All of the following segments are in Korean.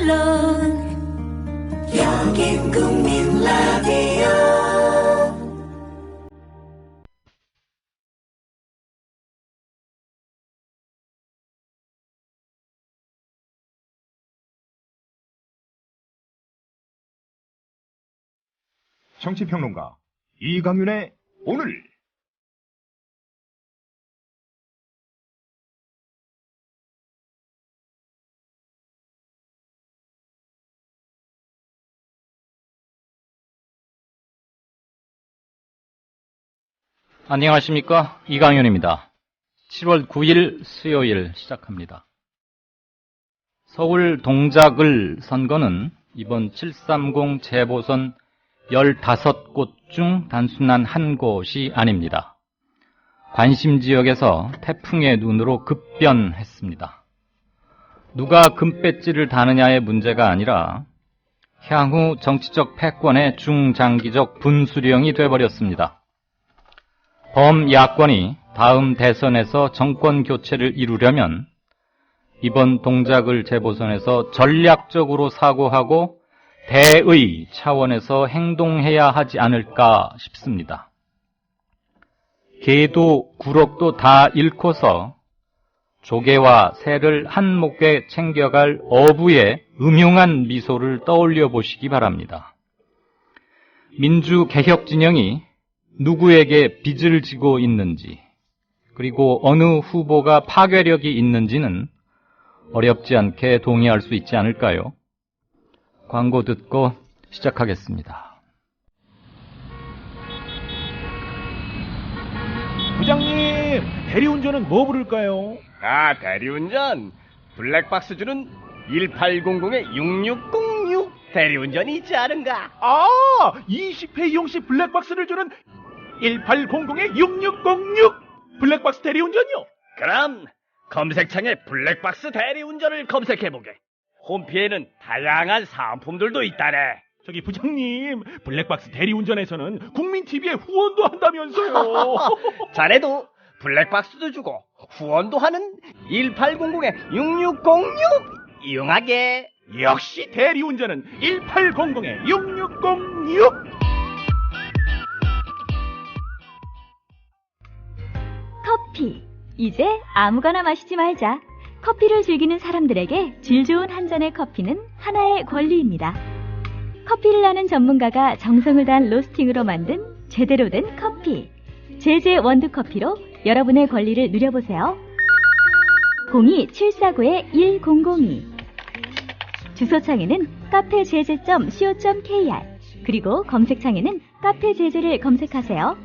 물론 여긴 국민 라디오. 정치평론가 이강윤의 오늘. 안녕하십니까, 이강윤입니다. 7월 9일 수요일 시작합니다. 서울 동작을 선거는 이번 730 재보선 15곳 중 단순한 한 곳이 아닙니다. 관심 지역에서 태풍의 눈으로 급변했습니다. 누가 금배지를 다느냐의 문제가 아니라 향후 정치적 패권의 중장기적 분수령이 돼버렸습니다. 범야권이 다음 대선에서 정권 교체를 이루려면 이번 동작을 재보선에서 전략적으로 사고하고 대의 차원에서 행동해야 하지 않을까 싶습니다. 개도 구럭도 다 잃고서 조개와 새를 한 목에 챙겨갈 어부의 음흉한 미소를 떠올려 보시기 바랍니다. 민주개혁 진영이 누구에게 빚을 지고 있는지, 그리고 어느 후보가 파괴력이 있는지는 어렵지 않게 동의할 수 있지 않을까요? 광고 듣고 시작하겠습니다. 부장님, 대리운전은 뭐 부를까요? 아, 대리운전 블랙박스 주는 1800-6606 대리운전이 있지 않은가? 아, 20회 이용 시 블랙박스를 주는 1800-6606 블랙박스 대리운전이요? 그럼 검색창에 블랙박스 대리운전을 검색해보게. 홈피에는 다양한 상품들도 있다네. 저기 부장님, 블랙박스 대리운전에서는 국민TV에 후원도 한다면서요. 자네도 블랙박스도 주고 후원도 하는 1800-6606 이용하게. 역시 대리운전은 1800-6606. 커피. 이제 아무거나 마시지 말자. 커피를 즐기는 사람들에게 질 좋은 한 잔의 커피는 하나의 권리입니다. 커피를 아는 전문가가 정성을 다한 로스팅으로 만든 제대로 된 커피. 제제 원두커피로 여러분의 권리를 누려보세요. 02-749-1002. 주소창에는 카페제제.co.kr, 그리고 검색창에는 카페제제를 검색하세요.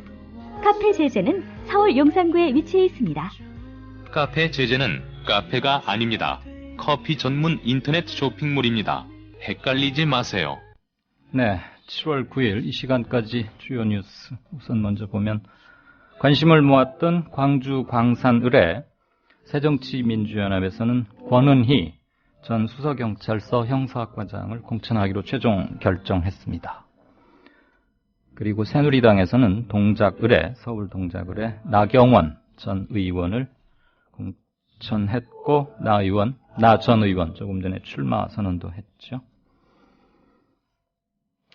카페제제는 서울 용산구에 위치해 있습니다. 카페 제제는 카페가 아닙니다. 커피 전문 인터넷 쇼핑몰입니다. 헷갈리지 마세요. 네, 7월 9일 이 시간까지 주요 뉴스 우선 먼저 보면, 관심을 모았던 광주 광산 의뢰 새정치민주연합에서는 권은희 전 수서경찰서 형사과장을 공천하기로 최종 결정했습니다. 그리고 새누리당에서는 동작 의뢰, 서울 동작 의뢰 나경원 전 의원을 공천했고, 나 전 의원 조금 전에 출마 선언도 했죠.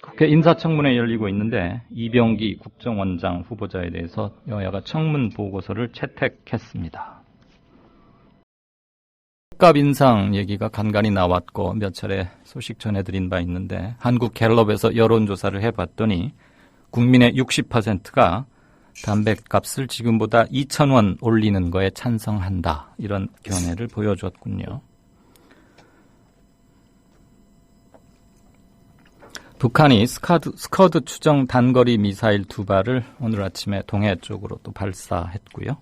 국회 인사청문회 열리고 있는데 이병기 국정원장 후보자에 대해서 여야가 청문 보고서를 채택했습니다. 값 인상 얘기가 간간히 나왔고 몇 차례 소식 전해드린 바 있는데, 한국 갤럽에서 여론조사를 해봤더니 국민의 60%가 담뱃값을 지금보다 2,000원 올리는 거에 찬성한다, 이런 견해를 보여줬군요. 북한이 스커드 추정 단거리 미사일 2발을 오늘 아침에 동해 쪽으로 또 발사했고요.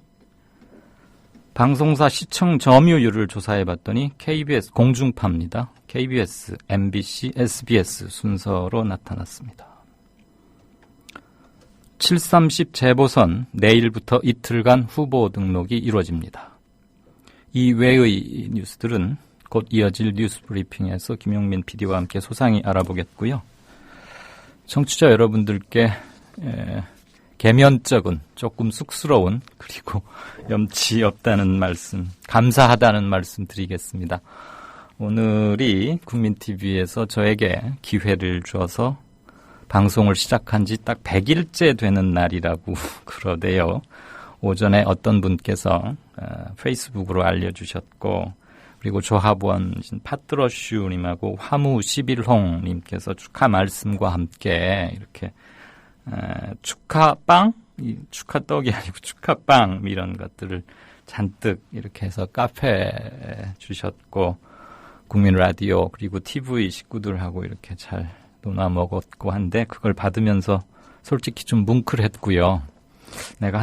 방송사 시청 점유율을 조사해봤더니 KBS 공중파입니다. KBS, MBC, SBS 순서로 나타났습니다. 730 재보선 내일부터 이틀간 후보 등록이 이루어집니다. 이 외의 뉴스들은 곧 이어질 뉴스 브리핑에서 김용민 PD와 함께 소상히 알아보겠고요. 청취자 여러분들께 개면적은, 조금 쑥스러운, 그리고 염치 없다는 말씀, 감사하다는 말씀 드리겠습니다. 오늘이 국민TV에서 저에게 기회를 줘서 방송을 시작한 지 딱 100일째 되는 날이라고 그러대요. 오전에 어떤 분께서 페이스북으로 알려주셨고, 그리고 조합원이신 파트러슈님하고 화무11홍님께서 축하 말씀과 함께 이렇게 축하빵? 축하떡이 아니고 축하빵 이런 것들을 잔뜩 이렇게 해서 카페에 주셨고, 국민라디오 그리고 TV 식구들하고 이렇게 잘 논아 먹었고 한데, 그걸 받으면서 솔직히 좀 뭉클했고요. 제가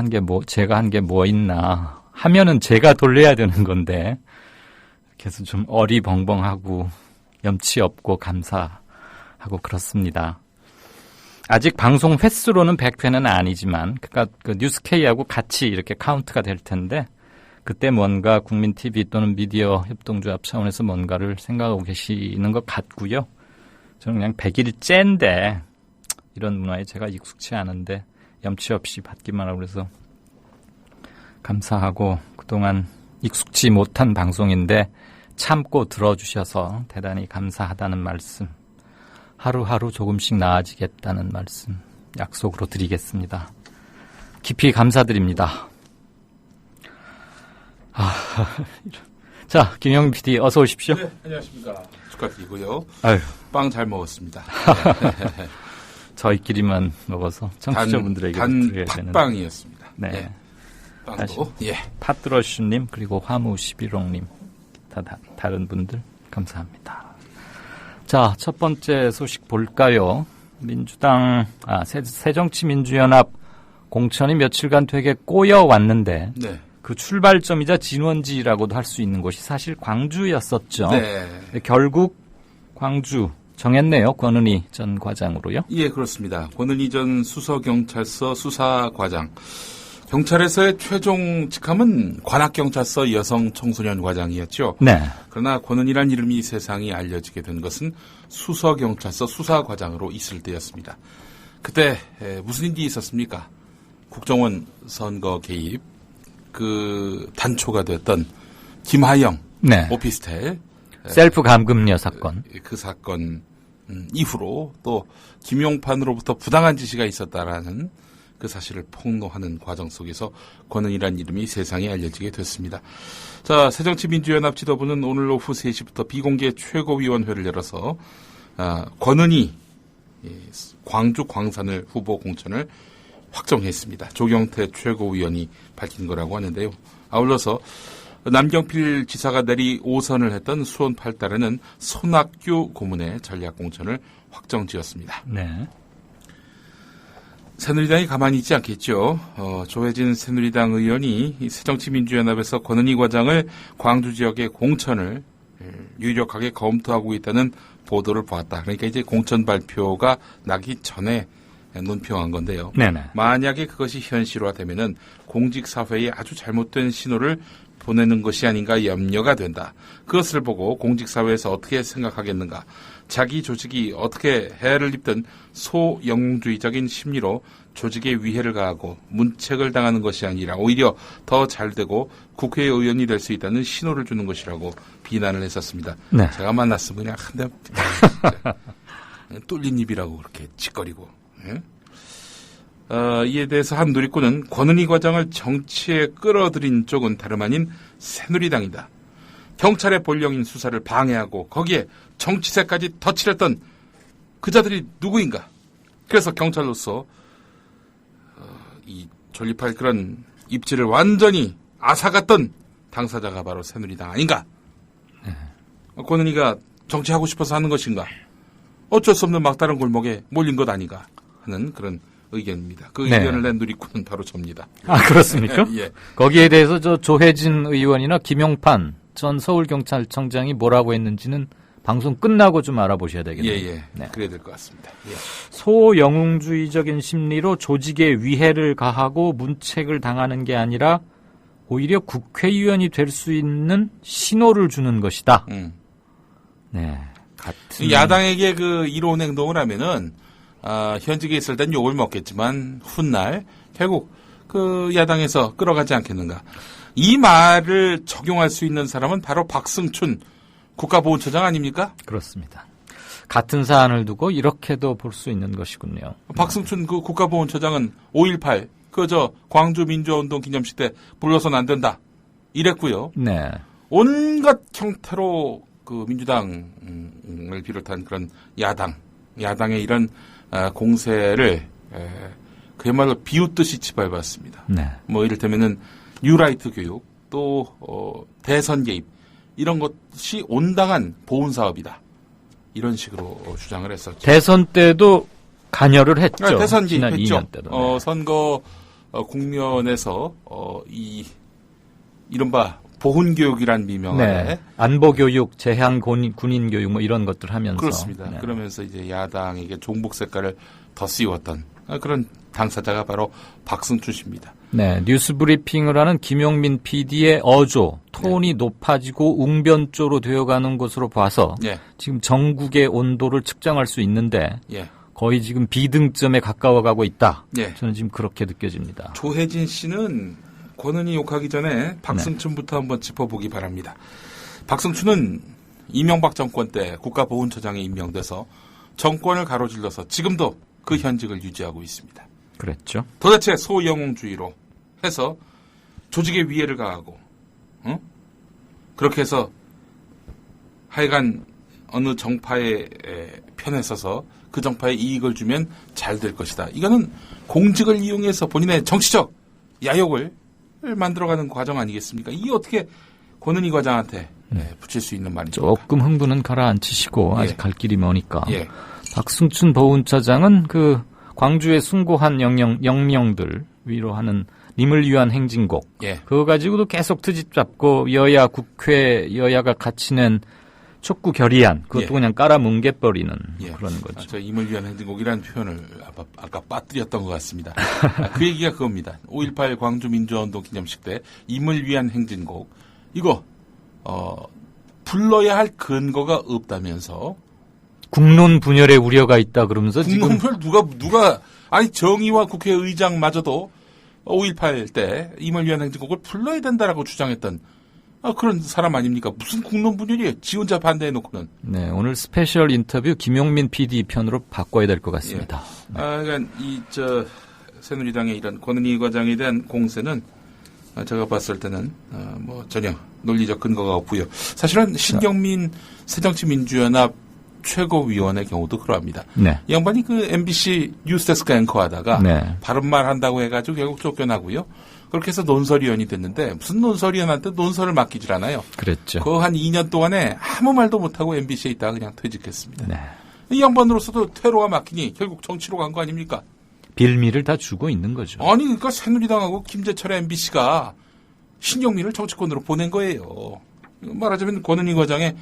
한 게 뭐 있나 하면은 제가 돌려야 되는 건데, 그래서 좀 어리벙벙하고 염치 없고 감사하고 그렇습니다. 아직 방송 횟수로는 100회는 아니지만, 그러니까 그 뉴스K하고 같이 이렇게 카운트가 될 텐데, 그때 뭔가 국민TV 또는 미디어 협동조합 차원에서 뭔가를 생각하고 계시는 것 같고요. 저는 그냥 100일째인데 이런 문화에 제가 익숙치 않은데 염치 없이 받기만 하고 그래서 감사하고, 그동안 익숙치 못한 방송인데 참고 들어주셔서 대단히 감사하다는 말씀, 하루하루 조금씩 나아지겠다는 말씀 약속으로 드리겠습니다. 깊이 감사드립니다. 자, 김영민 PD 어서 오십시오. 네, 안녕하십니까. 축하드리고요. 아유, 빵 잘 먹었습니다. 저희끼리만 먹어서 청취자분들에게 드려야 되는 팥빵이었습니다. 네. 네. 빵도 파트러슈님 그리고 화무11홍님 다른 분들 감사합니다. 자, 첫 번째 소식 볼까요? 민주당 새정치민주연합 공천이 며칠간 되게 꼬여왔는데, 네. 그 출발점이자 진원지라고도 할 수 있는 곳이 사실 광주였었죠. 네. 결국 광주 정했네요. 권은희 전 과장으로요. 예, 그렇습니다. 권은희 전 수서경찰서 수사과장. 경찰에서의 최종 직함은 관악경찰서 여성청소년 과장이었죠. 네. 그러나 권은희란 이름이 세상에 알려지게 된 것은 수서경찰서 수사과장으로 있을 때였습니다. 그때 무슨 일이 있었습니까? 국정원 선거 개입, 그 단초가 됐던 김하영 오피스텔 셀프 감금녀 사건. 그 사건 이후로 또 김용판으로부터 부당한 지시가 있었다라는 그 사실을 폭로하는 과정 속에서 권은희란 이름이 세상에 알려지게 됐습니다. 자, 새정치민주연합 지도부는 오늘 오후 3시부터 비공개 최고위원회를 열어서 권은희 광주 광산을 후보 공천을 확정했습니다. 조경태 최고위원이 밝힌 거라고 하는데요. 아울러서 남경필 지사가 내리 5선을 했던 수원 8달에는 손학규 고문의 전략 공천을 확정지었습니다. 네. 새누리당이 가만히 있지 않겠죠. 조혜진 새누리당 의원이 새정치민주연합에서 권은희 과장을 광주 지역의 공천을 유력하게 검토하고 있다는 보도를 보았다. 그러니까 이제 공천 발표가 나기 전에 논평한 건데요. 네네. 만약에 그것이 현실화되면은 공직사회에 아주 잘못된 신호를 보내는 것이 아닌가 염려가 된다. 그것을 보고 공직사회에서 어떻게 생각하겠는가. 자기 조직이 어떻게 해를 입든 소영웅주의적인 심리로 조직에 위해를 가하고 문책을 당하는 것이 아니라 오히려 더 잘되고 국회의원이 될 수 있다는 신호를 주는 것이라고 비난을 했었습니다. 네. 제가 만났으면 그냥 한 대 뚫린 입이라고 그렇게 짓거리고. 예? 이에 대해서 한 누리꾼은 권은희 과장을 정치에 끌어들인 쪽은 다름 아닌 새누리당이다. 경찰의 본령인 수사를 방해하고 거기에 정치세까지 덧칠했던 그자들이 누구인가. 그래서 경찰로서 이 존립할 그런 입지를 완전히 앗아갔던 당사자가 바로 새누리당 아닌가. 권은희가 정치하고 싶어서 하는 것인가. 어쩔 수 없는 막다른 골목에 몰린 것 아닌가 하는 그런 의견입니다. 그 의견을 낸 누리꾼은 바로 접니다. 아, 그렇습니까? 예. 거기에 대해서 조혜진 의원이나 김용판 전 서울경찰청장이 뭐라고 했는지는 방송 끝나고 좀 알아보셔야 되겠네요. 예. 네. 그래야 될 것 같습니다. 예. 소영웅주의적인 심리로 조직에 위해를 가하고 문책을 당하는 게 아니라 오히려 국회의원이 될 수 있는 신호를 주는 것이다. 네. 같은 야당에게 그 이로운 행동을 하면은 현직에 있을 땐 욕을 먹겠지만 훗날 결국 그 야당에서 끌어가지 않겠는가. 이 말을 적용할 수 있는 사람은 바로 박승춘 국가보훈처장 아닙니까? 그렇습니다. 같은 사안을 두고 이렇게도 볼 수 있는 것이군요. 박승춘 그 국가보훈처장은 5.18 광주 민주화운동 기념식 때 불러서는 안 된다 이랬고요. 네. 온갖 형태로 그 민주당을 비롯한 그런 야당의 이런 공세를 그야말로 비웃듯이 짓밟았습니다. 네. 뭐 이를테면은 뉴라이트 교육 또 대선 개입 이런 것이 온당한 보훈 사업이다. 이런 식으로 주장을 했었죠. 대선 때도 관여를 했죠. 대선 지난 개입했죠. 2년 때도. 네. 선거 국면에서 이 이른바 보훈교육이란 미명 아래 네. 안보교육, 재향 군인 교육 뭐 이런 것들 하면서. 그렇습니다. 네. 그러면서 이제 야당에게 종북 색깔을 더 씌웠던 그런 당사자가 바로 박승춘 씨입니다. 네, 뉴스 브리핑을 하는 김용민 PD의 어조, 톤이 높아지고 웅변조로 되어가는 것으로 봐서 예. 지금 전국의 온도를 측정할 수 있는데 예. 거의 지금 비등점에 가까워가고 있다. 예. 저는 지금 그렇게 느껴집니다. 조혜진 씨는 권은희 욕하기 전에 박승춘부터 한번 짚어보기 바랍니다. 박승춘은 이명박 정권 때 국가보훈처장에 임명돼서 정권을 가로질러서 지금도 그 현직을 유지하고 있습니다. 그랬죠. 도대체 소영웅주의로 해서 조직에 위해를 가하고 그렇게 해서 하여간 어느 정파의 편에 서서 그 정파에 이익을 주면 잘 될 것이다. 이거는 공직을 이용해서 본인의 정치적 야욕을 만들어가는 과정 아니겠습니까? 이게 어떻게 권은희 과장한테 붙일 수 있는 말이죠? 조금 흥분은 가라앉히시고 예. 아직 갈 길이 머니까. 예. 박승춘 보훈처장은 그 광주에 숭고한 영령들 위로하는 님을 위한 행진곡. 예. 그거 가지고도 계속 트집 잡고 여야 국회 여야가 같이 낸 촉구 결의안 그것도 예. 그냥 깔아 뭉개버리는 예. 그런 거죠. 저 임을 위한 행진곡이라는 표현을 아까 빠뜨렸던 것 같습니다. 그 얘기가 그겁니다. 5.18 광주 민주화운동 기념식 때 임을 위한 행진곡 이거 불러야 할 근거가 없다면서 국론 분열의 우려가 있다 그러면서 지금 국론을 누가 아니 정의와 국회의장마저도 5.18 때 임을 위한 행진곡을 불러야 된다라고 주장했던 그런 사람 아닙니까? 무슨 국론 분열이에요? 지 혼자 반대해놓고는. 네, 오늘 스페셜 인터뷰 김용민 PD 편으로 바꿔야 될 것 같습니다. 예. 그러니까 새누리당의 이런 권은희 과장에 대한 공세는 제가 봤을 때는 뭐 전혀 논리적 근거가 없고요. 사실은 신경민 새정치민주연합 최고위원의 경우도 그러합니다. 네. 이 양반이 그 MBC 뉴스데스크 앵커하다가 네. 바른말 한다고 해가지고 결국 쫓겨나고요. 그렇게 해서 논설위원이 됐는데 무슨 논설위원한테 논설을 맡기질 않아요. 그랬죠. 그 한 2년 동안에 아무 말도 못하고 MBC에 있다가 그냥 퇴직했습니다. 네. 이 양반으로서도 퇴로가 막히니 결국 정치로 간 거 아닙니까? 빌미를 다 주고 있는 거죠. 아니 그러니까 새누리당하고 김재철의 MBC가 신경민을 정치권으로 보낸 거예요. 말하자면 권은희 과장의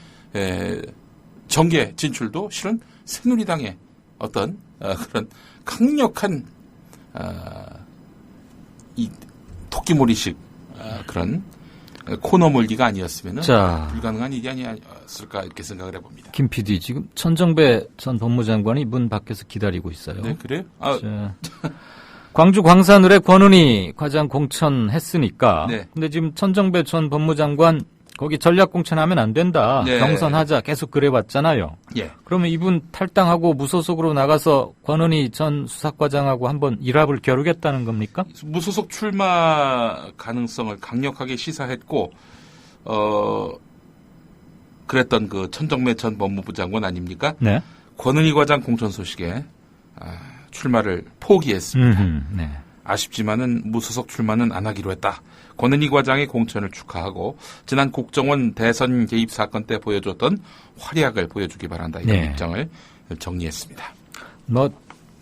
정계 진출도 실은 새누리당의 어떤 그런 강력한 이 토끼몰이식 그런 코너 몰기가 아니었으면 불가능한 일이 아니었을까 이렇게 생각을 해봅니다. 김 PD 지금 천정배 전 법무장관이 문 밖에서 기다리고 있어요. 네, 그래요? 광주 광산을의 권은희 과장 공천했으니까. 네. 근데 지금 천정배 전 법무장관 거기 전략 공천하면 안 된다. 네. 경선하자. 계속 그래왔잖아요. 예. 그러면 이분 탈당하고 무소속으로 나가서 권은희 전 수사과장하고 한번 일합을 겨루겠다는 겁니까? 무소속 출마 가능성을 강력하게 시사했고 그랬던 그 천정매 전 법무부 장관 아닙니까? 네. 권은희 과장 공천 소식에 출마를 포기했습니다. 네. 아쉽지만은 무소속 출마는 안 하기로 했다. 권은희 과장의 공천을 축하하고 지난 국정원 대선 개입 사건 때 보여줬던 활약을 보여주기 바란다. 이런 네. 입장을 정리했습니다. 뭐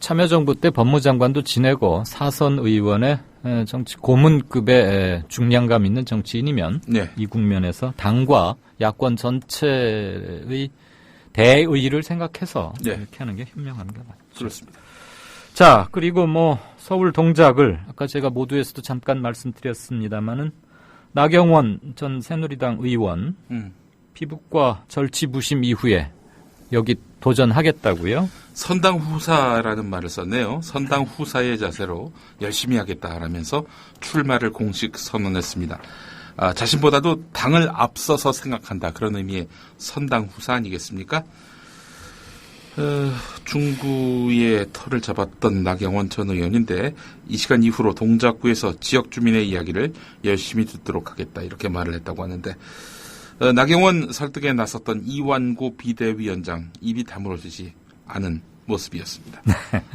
참여정부 때 법무장관도 지내고 사선 의원의 정치 고문급의 중량감 있는 정치인이면 네. 이 국면에서 당과 야권 전체의 대의를 생각해서 네. 이렇게 하는 게 현명한 것 같죠. 그렇습니다. 자, 그리고 뭐 서울 동작을 아까 제가 모두에서도 잠깐 말씀드렸습니다마는 나경원 전 새누리당 의원 피부과 절치부심 이후에 여기 도전하겠다고요? 선당 후사라는 말을 썼네요. 선당 후사의 자세로 열심히 하겠다라면서 출마를 공식 선언했습니다. 자신보다도 당을 앞서서 생각한다. 그런 의미의 선당후사 아니겠습니까? 중구의 털을 잡았던 나경원 전 의원인데 이 시간 이후로 동작구에서 지역 주민의 이야기를 열심히 듣도록 하겠다. 이렇게 말을 했다고 하는데 나경원 설득에 나섰던 이완구 비대위원장 입이 다물어지지 않은 모습이었습니다.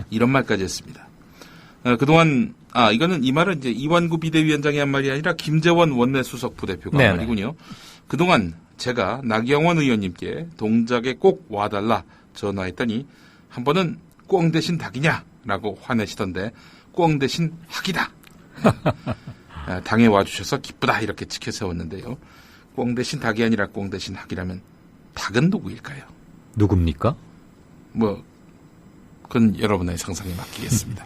이런 말까지 했습니다. 그동안 이 말은 이제 이완구 비대위원장이 한 말이 아니라 김재원 원내수석 부대표가 한 말이군요. 그동안 제가 나경원 의원님께 동작에 꼭 와달라 전화했더니 한 번은 꽁 대신 닭이냐라고 화내시던데 꽁 대신 학이다. 당에 와주셔서 기쁘다 이렇게 지켜세웠는데요. 꽁 대신 닭이 아니라 꽁 대신 학이라면 닭은 누구일까요? 누굽니까? 그건 여러분의 상상에 맡기겠습니다.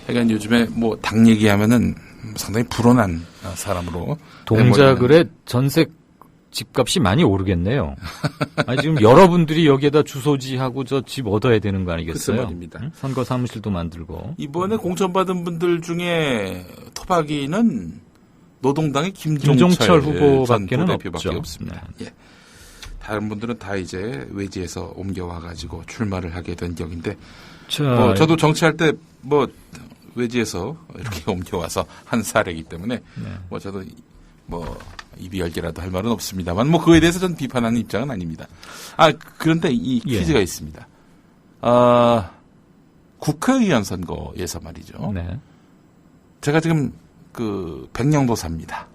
그러니까 요즘에 닭 얘기하면은 상당히 불온한 사람으로 동작을의 전세 집값이 많이 오르겠네요. 지금 여러분들이 여기에다 주소지하고 저 집 얻어야 되는 거 아니겠어요? 글쎄 말입니다. 선거 사무실도 만들고. 이번에 공천받은 분들 중에 토박이는 노동당의 김종철 후보밖에는 대표밖에 없죠. 없습니다. 예. 다른 분들은 다 이제 외지에서 옮겨와가지고 출마를 하게 된 격인데, 저도 정치할 때 외지에서 이렇게 옮겨와서 한 사례이기 때문에 저도 입이 열개라도 할 말은 없습니다만 그거에 대해서 전 비판하는 입장은 아닙니다. 그런데 이 퀴즈가 있습니다. 국회의원 선거에서 말이죠. 네. 제가 지금 백령도사입니다.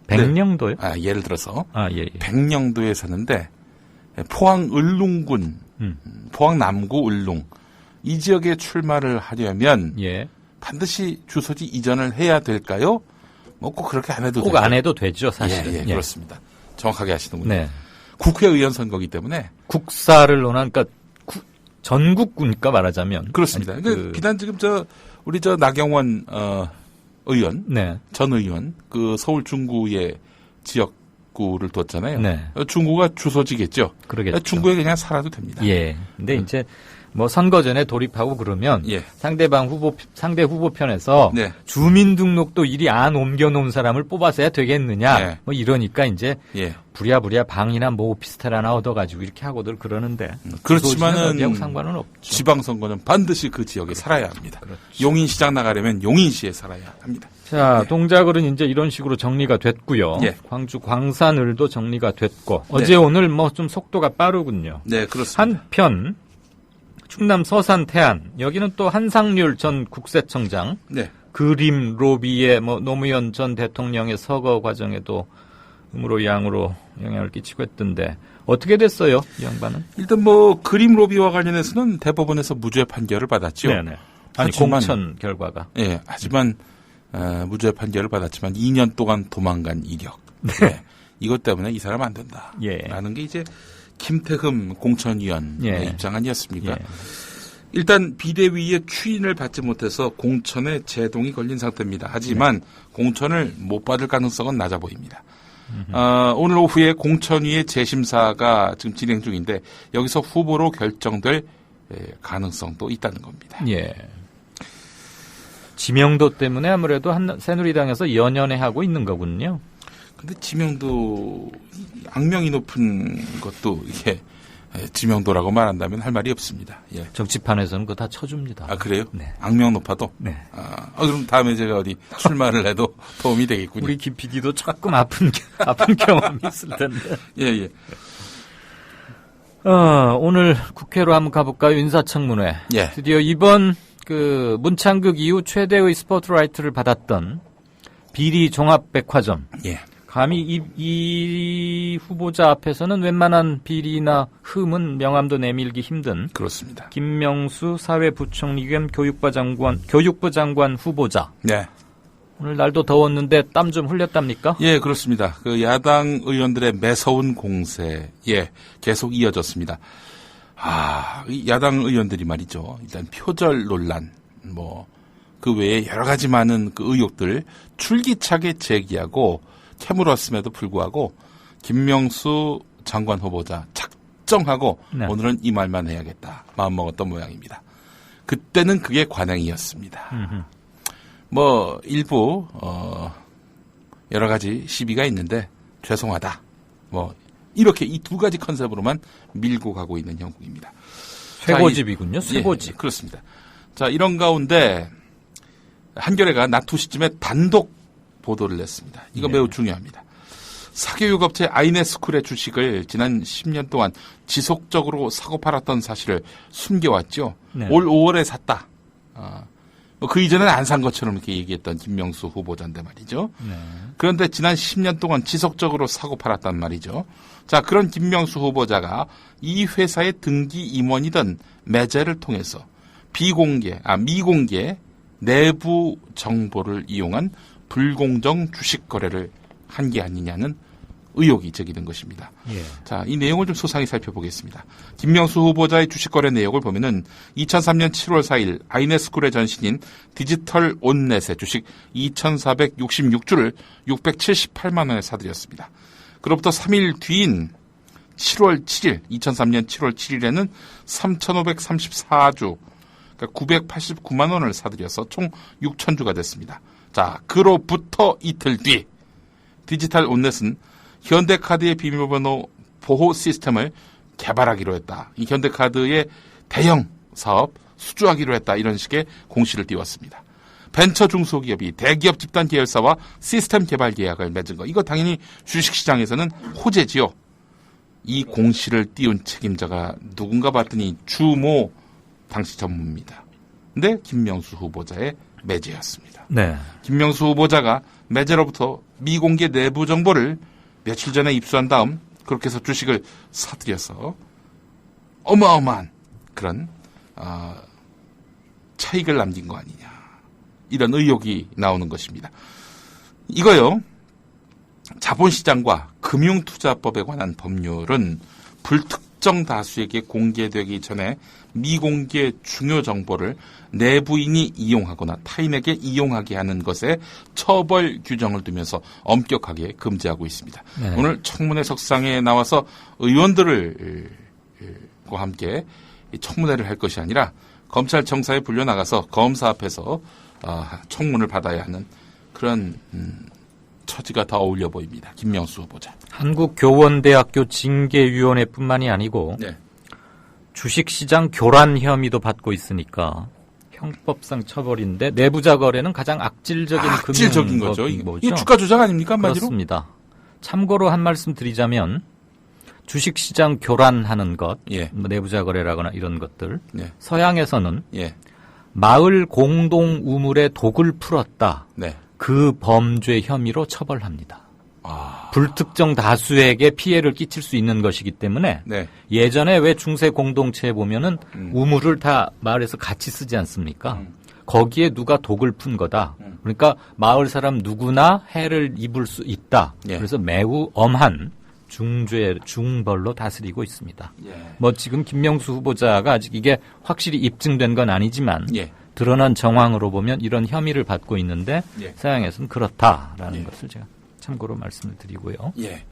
백령도요? 예를 들어서 예. 백령도에 사는데 포항 을룽군, 포항 남구 을룽 이 지역에 출마를 하려면 반드시 주소지 이전을 해야 될까요? 꼭 그렇게 안 해도 꼭 안 해도 되죠, 사실은. 예, 그렇습니다. 정확하게 하시는군요. 네. 국회의원 선거이기 때문에 국사를 논한 전국구니까 말하자면 그렇습니다. 비단 지금 우리 나경원 의원, 전 의원 서울 중구의 지역구를 뒀잖아요. 중구가 주소지겠죠. 그러겠죠. 중구에 그냥 살아도 됩니다. 예. 근데 이제 선거 전에 돌입하고 그러면 상대 후보 편에서 주민등록도 이리 안 옮겨놓은 사람을 뽑아서야 되겠느냐 이러니까 이제 부랴부랴 방이나 오피스텔 하나 얻어가지고 이렇게 하고들 그러는데 그렇지만은 상관은 없죠. 지방선거는 반드시 그 지역에 살아야 합니다. 그렇죠. 용인시장 나가려면 용인시에 살아야 합니다. 자, 동작을은 이제 이런 식으로 정리가 됐고요. 광주 광산을도 정리가 됐고 어제 오늘 좀 속도가 빠르군요. 네, 그렇습니다. 한편 충남 서산 태안 여기는 또 한상률 전 국세청장 그림 로비에 노무현 전 대통령의 서거 과정에도 음으로 양으로 영향을 끼치고 했던데 어떻게 됐어요, 이 양반은? 일단 그림 로비와 관련해서는 대법원에서 무죄 판결을 받았죠. 공천 결과가. 하지만 무죄 판결을 받았지만 2년 동안 도망간 이력. 이것 때문에 이 사람 안 된다. 라는 게 이제 김태흠 공천위원의 입장 아니었습니까? 일단 비대위의 추인을 받지 못해서 공천에 제동이 걸린 상태입니다. 하지만 공천을 못 받을 가능성은 낮아 보입니다. 오늘 오후에 공천위의 재심사가 지금 진행 중인데 여기서 후보로 결정될 가능성도 있다는 겁니다. 지명도 때문에 아무래도 새누리당에서 연연해 하고 있는 거군요. 근데 지명도 악명이 높은 것도 이게 지명도라고 말한다면 할 말이 없습니다. 정치판에서는 그거 다 쳐줍니다. 그래요? 악명 높아도? 그럼 다음에 제가 어디 출마를 해도 도움이 되겠군요. 우리 김 PD도 조금 아픈 경험이 있을 텐데. 오늘 국회로 한번 가볼까요? 인사청문회. 드디어 이번 문창극 이후 최대의 스포트라이트를 받았던 비리 종합백화점. 감히 이 후보자 앞에서는 웬만한 비리나 흠은 명함도 내밀기 힘든 그렇습니다. 김명수 사회부총리 겸 교육부 장관 후보자. 오늘 날도 더웠는데 땀 좀 흘렸답니까? 그렇습니다. 야당 의원들의 매서운 공세 계속 이어졌습니다. 이 야당 의원들이 말이죠. 일단 표절 논란 그 외에 여러 가지 많은 의혹들 줄기차게 제기하고 캐물었음에도 불구하고 김명수 장관 후보자 작정하고 오늘은 이 말만 해야겠다 마음먹었던 모양입니다. 그때는 그게 관행이었습니다. 일부 여러 가지 시비가 있는데 죄송하다. 뭐 이렇게 이 두 가지 컨셉으로만 밀고 가고 있는 형국입니다. 쇠고집이군요. 쇠고집. 예, 그렇습니다. 자, 이런 가운데 한겨레가 낮 2시쯤에 단독 보도를 냈습니다. 이거 매우 중요합니다. 사교육업체 아이네스쿨의 주식을 지난 10년 동안 지속적으로 사고 팔았던 사실을 숨겨왔죠. 네. 올 5월에 샀다. 그 이전에는 안 산 것처럼 이렇게 얘기했던 김명수 후보자인데 말이죠. 네. 그런데 지난 10년 동안 지속적으로 사고 팔았단 말이죠. 자, 그런 김명수 후보자가 이 회사의 등기 임원이던 매제를 통해서 미공개 내부 정보를 이용한 불공정 주식 거래를 한 게 아니냐는 의혹이 제기된 것입니다. 예. 자, 이 내용을 좀 소상히 살펴보겠습니다. 김명수 후보자의 주식 거래 내역을 보면은 2003년 7월 4일 아이네스쿨의 전신인 디지털 온넷의 주식 2,466주를 678만 원에 사들였습니다. 그로부터 3일 뒤인 7월 7일, 2003년 7월 7일에는 3,534주, 그러니까 989만 원을 사들여서 총 6,000주가 됐습니다. 자, 그로부터 이틀 뒤 디지털 온넷은 현대카드의 비밀번호 보호 시스템을 개발하기로 했다. 이 현대카드의 대형 사업 수주하기로 했다. 이런 식의 공시를 띄웠습니다. 벤처 중소기업이 대기업 집단 계열사와 시스템 개발 계약을 맺은 거. 이거 당연히 주식시장에서는 호재지요. 이 공시를 띄운 책임자가 누군가 봤더니 주모 당시 전무입니다. 근데 김명수 후보자의 매제였습니다. 네. 김명수 후보자가 매제로부터 미공개 내부 정보를 며칠 전에 입수한 다음 그렇게 해서 주식을 사들여서 어마어마한 그런 차익을 남긴 거 아니냐. 이런 의혹이 나오는 것입니다. 이거요. 자본시장과 금융투자법에 관한 법률은 불특정 다수에게 공개되기 전에 미공개 중요 정보를 내부인이 이용하거나 타인에게 이용하게 하는 것에 처벌 규정을 두면서 엄격하게 금지하고 있습니다. 네. 오늘 청문회 석상에 나와서 의원들과 함께 청문회를 할 것이 아니라 검찰청사에 불려나가서 검사 앞에서 청문을 받아야 하는 그런 처지가 더 어울려 보입니다. 김명수 후보자. 한국교원대학교 징계위원회뿐만이 아니고 네. 주식시장 교란 혐의도 받고 있으니까 형법상 처벌인데 내부자 거래는 가장 악질적인 거죠. 금융법인 이게 주가 조작 아닙니까? 한마디로? 그렇습니다. 참고로 한 말씀 드리자면 주식시장 교란하는 것, 예. 뭐 내부자 거래라거나 이런 것들 네. 서양에서는 예. 마을 공동 우물에 독을 풀었다. 네. 그 범죄 혐의로 처벌합니다. 불특정 다수에게 피해를 끼칠 수 있는 것이기 때문에 네. 예전에 왜 중세 공동체에 보면은 우물을 다 마을에서 같이 쓰지 않습니까? 거기에 누가 독을 푼 거다. 그러니까 마을 사람 누구나 해를 입을 수 있다. 예. 그래서 매우 엄한 중벌로 다스리고 있습니다. 예. 뭐 지금 김명수 후보자가 아직 이게 확실히 입증된 건 아니지만 예. 드러난 정황으로 보면 이런 혐의를 받고 있는데 예. 서양에서는 그렇다라는 예. 것을 제가 참고로 말씀을 드리고요. 예.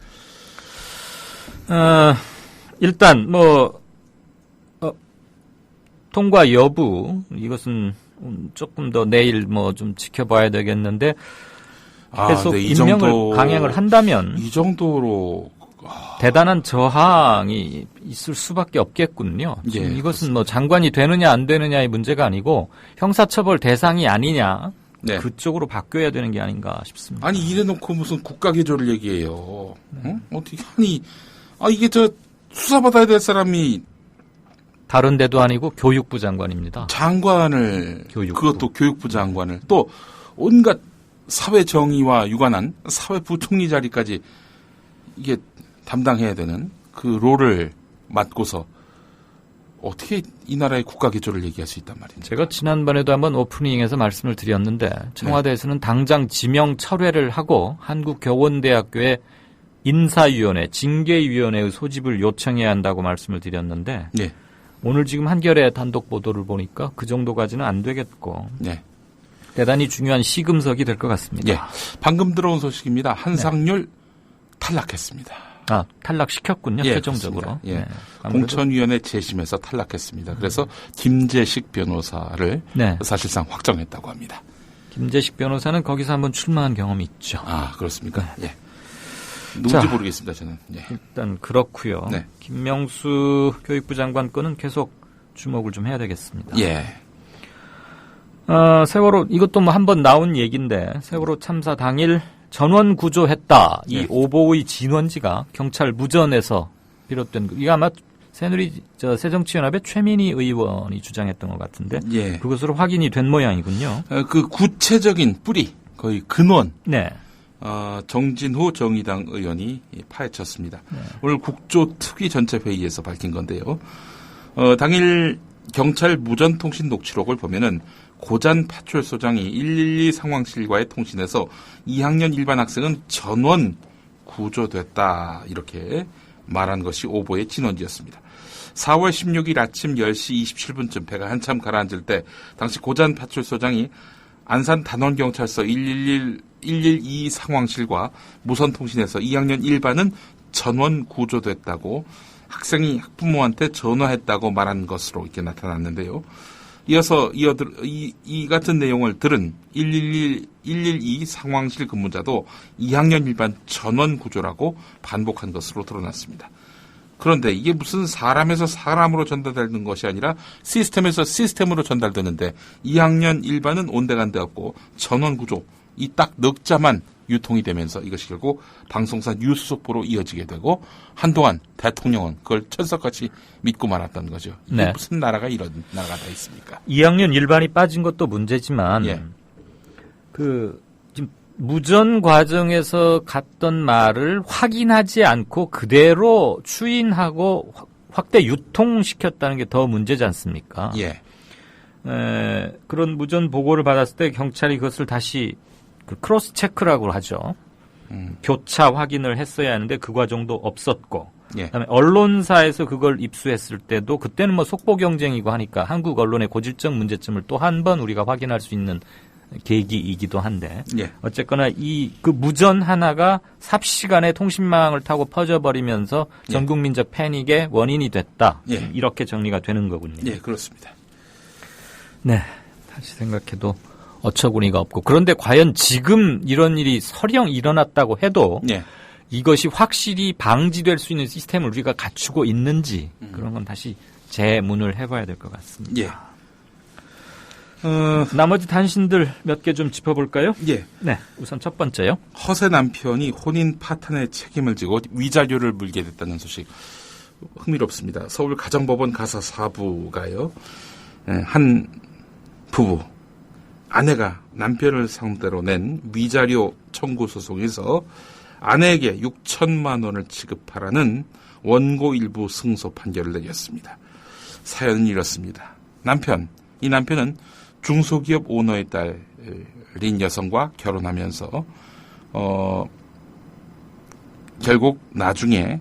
일단 통과 여부 이것은 조금 더 내일 좀 지켜봐야 되겠는데 계속 네, 임명을 강행을 한다면 이 정도로 대단한 저항이 있을 수밖에 없겠군요. 지금 예, 이것은 장관이 되느냐 안 되느냐의 문제가 아니고 형사처벌 대상이 아니냐 네. 그쪽으로 바뀌어야 되는 게 아닌가 싶습니다. 아니 이래놓고 무슨 국가기조를 얘기해요. 응? 어떻게 하니? 이게 수사받아야 될 사람이 다른 데도 아니고 교육부 장관입니다. 장관을 교육부. 그것도 교육부 장관을 또 온갖 사회 정의와 유관한 사회부총리 자리까지 이게 담당해야 되는 그 롤을 맡고서 어떻게 이 나라의 국가기조를 얘기할 수 있단 말입니까? 제가 지난번에도 한번 오프닝에서 말씀을 드렸는데 청와대에서는 당장 지명 철회를 하고 한국교원대학교의 인사위원회, 징계위원회의 소집을 요청해야 한다고 말씀을 드렸는데 네. 오늘 지금 한겨레 단독 보도를 보니까 그 정도까지는 안 되겠고 네. 대단히 중요한 시금석이 될 것 같습니다. 예. 방금 들어온 소식입니다. 한상률 탈락했습니다. 탈락시켰군요. 예, 최종적으로. 예. 네. 공천위원회 재심에서 탈락했습니다. 그래서 김재식 변호사를 네. 사실상 확정했다고 합니다. 김재식 변호사는 거기서 한번 출마한 경험이 있죠. 아, 그렇습니까? 예. 누군지 모르겠습니다, 저는. 예. 일단 그렇고요. 네. 김명수 교육부 장관 건은 계속 주목을 좀 해야 되겠습니다. 예. 세월호 이것도 뭐 한번 나온 얘기인데 세월호 참사 당일 전원 구조했다. 이 네. 오보의 진원지가 경찰 무전에서 비롯된 이게 아마 새정치연합의 최민희 의원이 주장했던 것 같은데 예. 그것으로 확인이 된 모양이군요. 그 구체적인 뿌리, 거의 근원, 네. 정진후 정의당 의원이 파헤쳤습니다. 네. 오늘 국조특위 전체 회의에서 밝힌 건데요. 당일 경찰 무전통신 녹취록을 보면은 고잔 파출소장이 112 상황실과의 통신에서 2학년 일반 학생은 전원 구조됐다 이렇게 말한 것이 오보의 진원지였습니다. 4월 16일 아침 10시 27분쯤 배가 한참 가라앉을 때 당시 고잔 파출소장이 안산 단원경찰서 112 상황실과 무선통신에서 2학년 1반은 전원 구조됐다고 학생이 학부모한테 전화했다고 말한 것으로 이렇게 나타났는데요. 이어서 이 같은 내용을 들은 112 상황실 근무자도 2학년 1반 전원 구조라고 반복한 것으로 드러났습니다. 그런데 이게 무슨 사람에서 사람으로 전달되는 것이 아니라 시스템에서 시스템으로 전달되는데 2학년 1반은 온데간데 없고 전원 구조 이 딱 넉 자만 유통이 되면서 이것이 결국 방송사 뉴스 속보로 이어지게 되고 한동안 대통령은 그걸 천석같이 믿고 말았던 거죠. 이게 네. 무슨 나라가 이런 나라가 다 있습니까? 2학년 일반이 빠진 것도 문제지만 예. 지금 무전 과정에서 갔던 말을 확인하지 않고 그대로 추인하고 확대 유통시켰다는 게 더 문제지 않습니까? 예. 그런 무전 보고를 받았을 때 경찰이 그것을 다시 크로스 체크라고 하죠. 교차 확인을 했어야 하는데 그 과정도 없었고, 예. 그다음에 언론사에서 그걸 입수했을 때도 그때는 뭐 속보 경쟁이고 하니까 한국 언론의 고질적 문제점을 또 한 번 우리가 확인할 수 있는 계기이기도 한데, 예. 어쨌거나 그 무전 하나가 삽시간에 통신망을 타고 퍼져버리면서 예. 전국민적 패닉의 원인이 됐다. 예. 이렇게 정리가 되는 거군요. 예, 그렇습니다. 네, 다시 생각해도 어처구니가 없고 그런데 과연 지금 이런 일이 설령 일어났다고 해도 예. 이것이 확실히 방지될 수 있는 시스템을 우리가 갖추고 있는지 그런 건 다시 재문을 해봐야 될 것 같습니다. 예. 나머지 단신들 몇 개 좀 짚어볼까요? 예. 네, 우선 첫 번째요. 허세 남편이 혼인 파탄의 책임을 지고 위자료를 물게 됐다는 소식 흥미롭습니다. 서울 가정법원 가사 4부가요. 한 부부 아내가 남편을 상대로 낸 위자료 청구 소송에서 아내에게 6천만 원을 지급하라는 원고 일부 승소 판결을 내렸습니다. 사연은 이렇습니다. 이 남편은 중소기업 오너의 딸인 여성과 결혼하면서 결국 나중에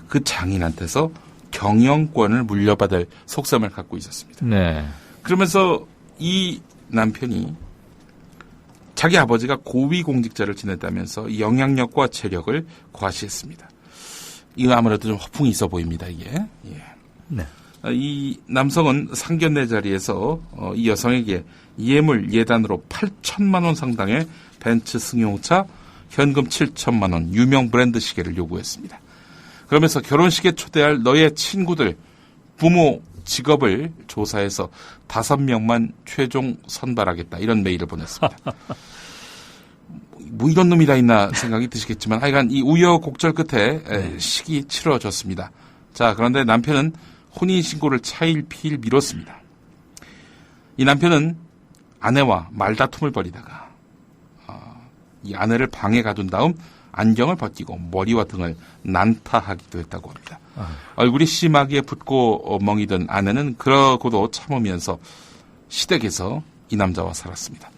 그 장인한테서 경영권을 물려받을 속셈을 갖고 있었습니다. 네. 그러면서 이 남편이 자기 아버지가 고위공직자를 지냈다면서 영향력과 재력을 과시했습니다. 이거 아무래도 좀 허풍이 있어 보입니다, 이게. 예. 네. 이 남성은 상견례 자리에서 이 여성에게 예물 예단으로 8천만 원 상당의 벤츠 승용차, 현금 7천만 원, 유명 브랜드 시계를 요구했습니다. 그러면서 결혼식에 초대할 너의 친구들, 부모, 직업을 조사해서 5명만 최종 선발하겠다. 이런 메일을 보냈습니다. 뭐 이런 놈이 다 있나 생각이 드시겠지만 하여간 이 우여곡절 끝에 식이 치러졌습니다. 자, 그런데 남편은 혼인신고를 차일피일 미뤘습니다. 이 남편은 아내와 말다툼을 벌이다가 이 아내를 방에 가둔 다음 안경을 벗기고 머리와 등을 난타하기도 했다고 합니다. 얼굴이 심하게 붓고 멍이던 아내는 그러고도 참으면서 시댁에서 이 남자와 살았습니다.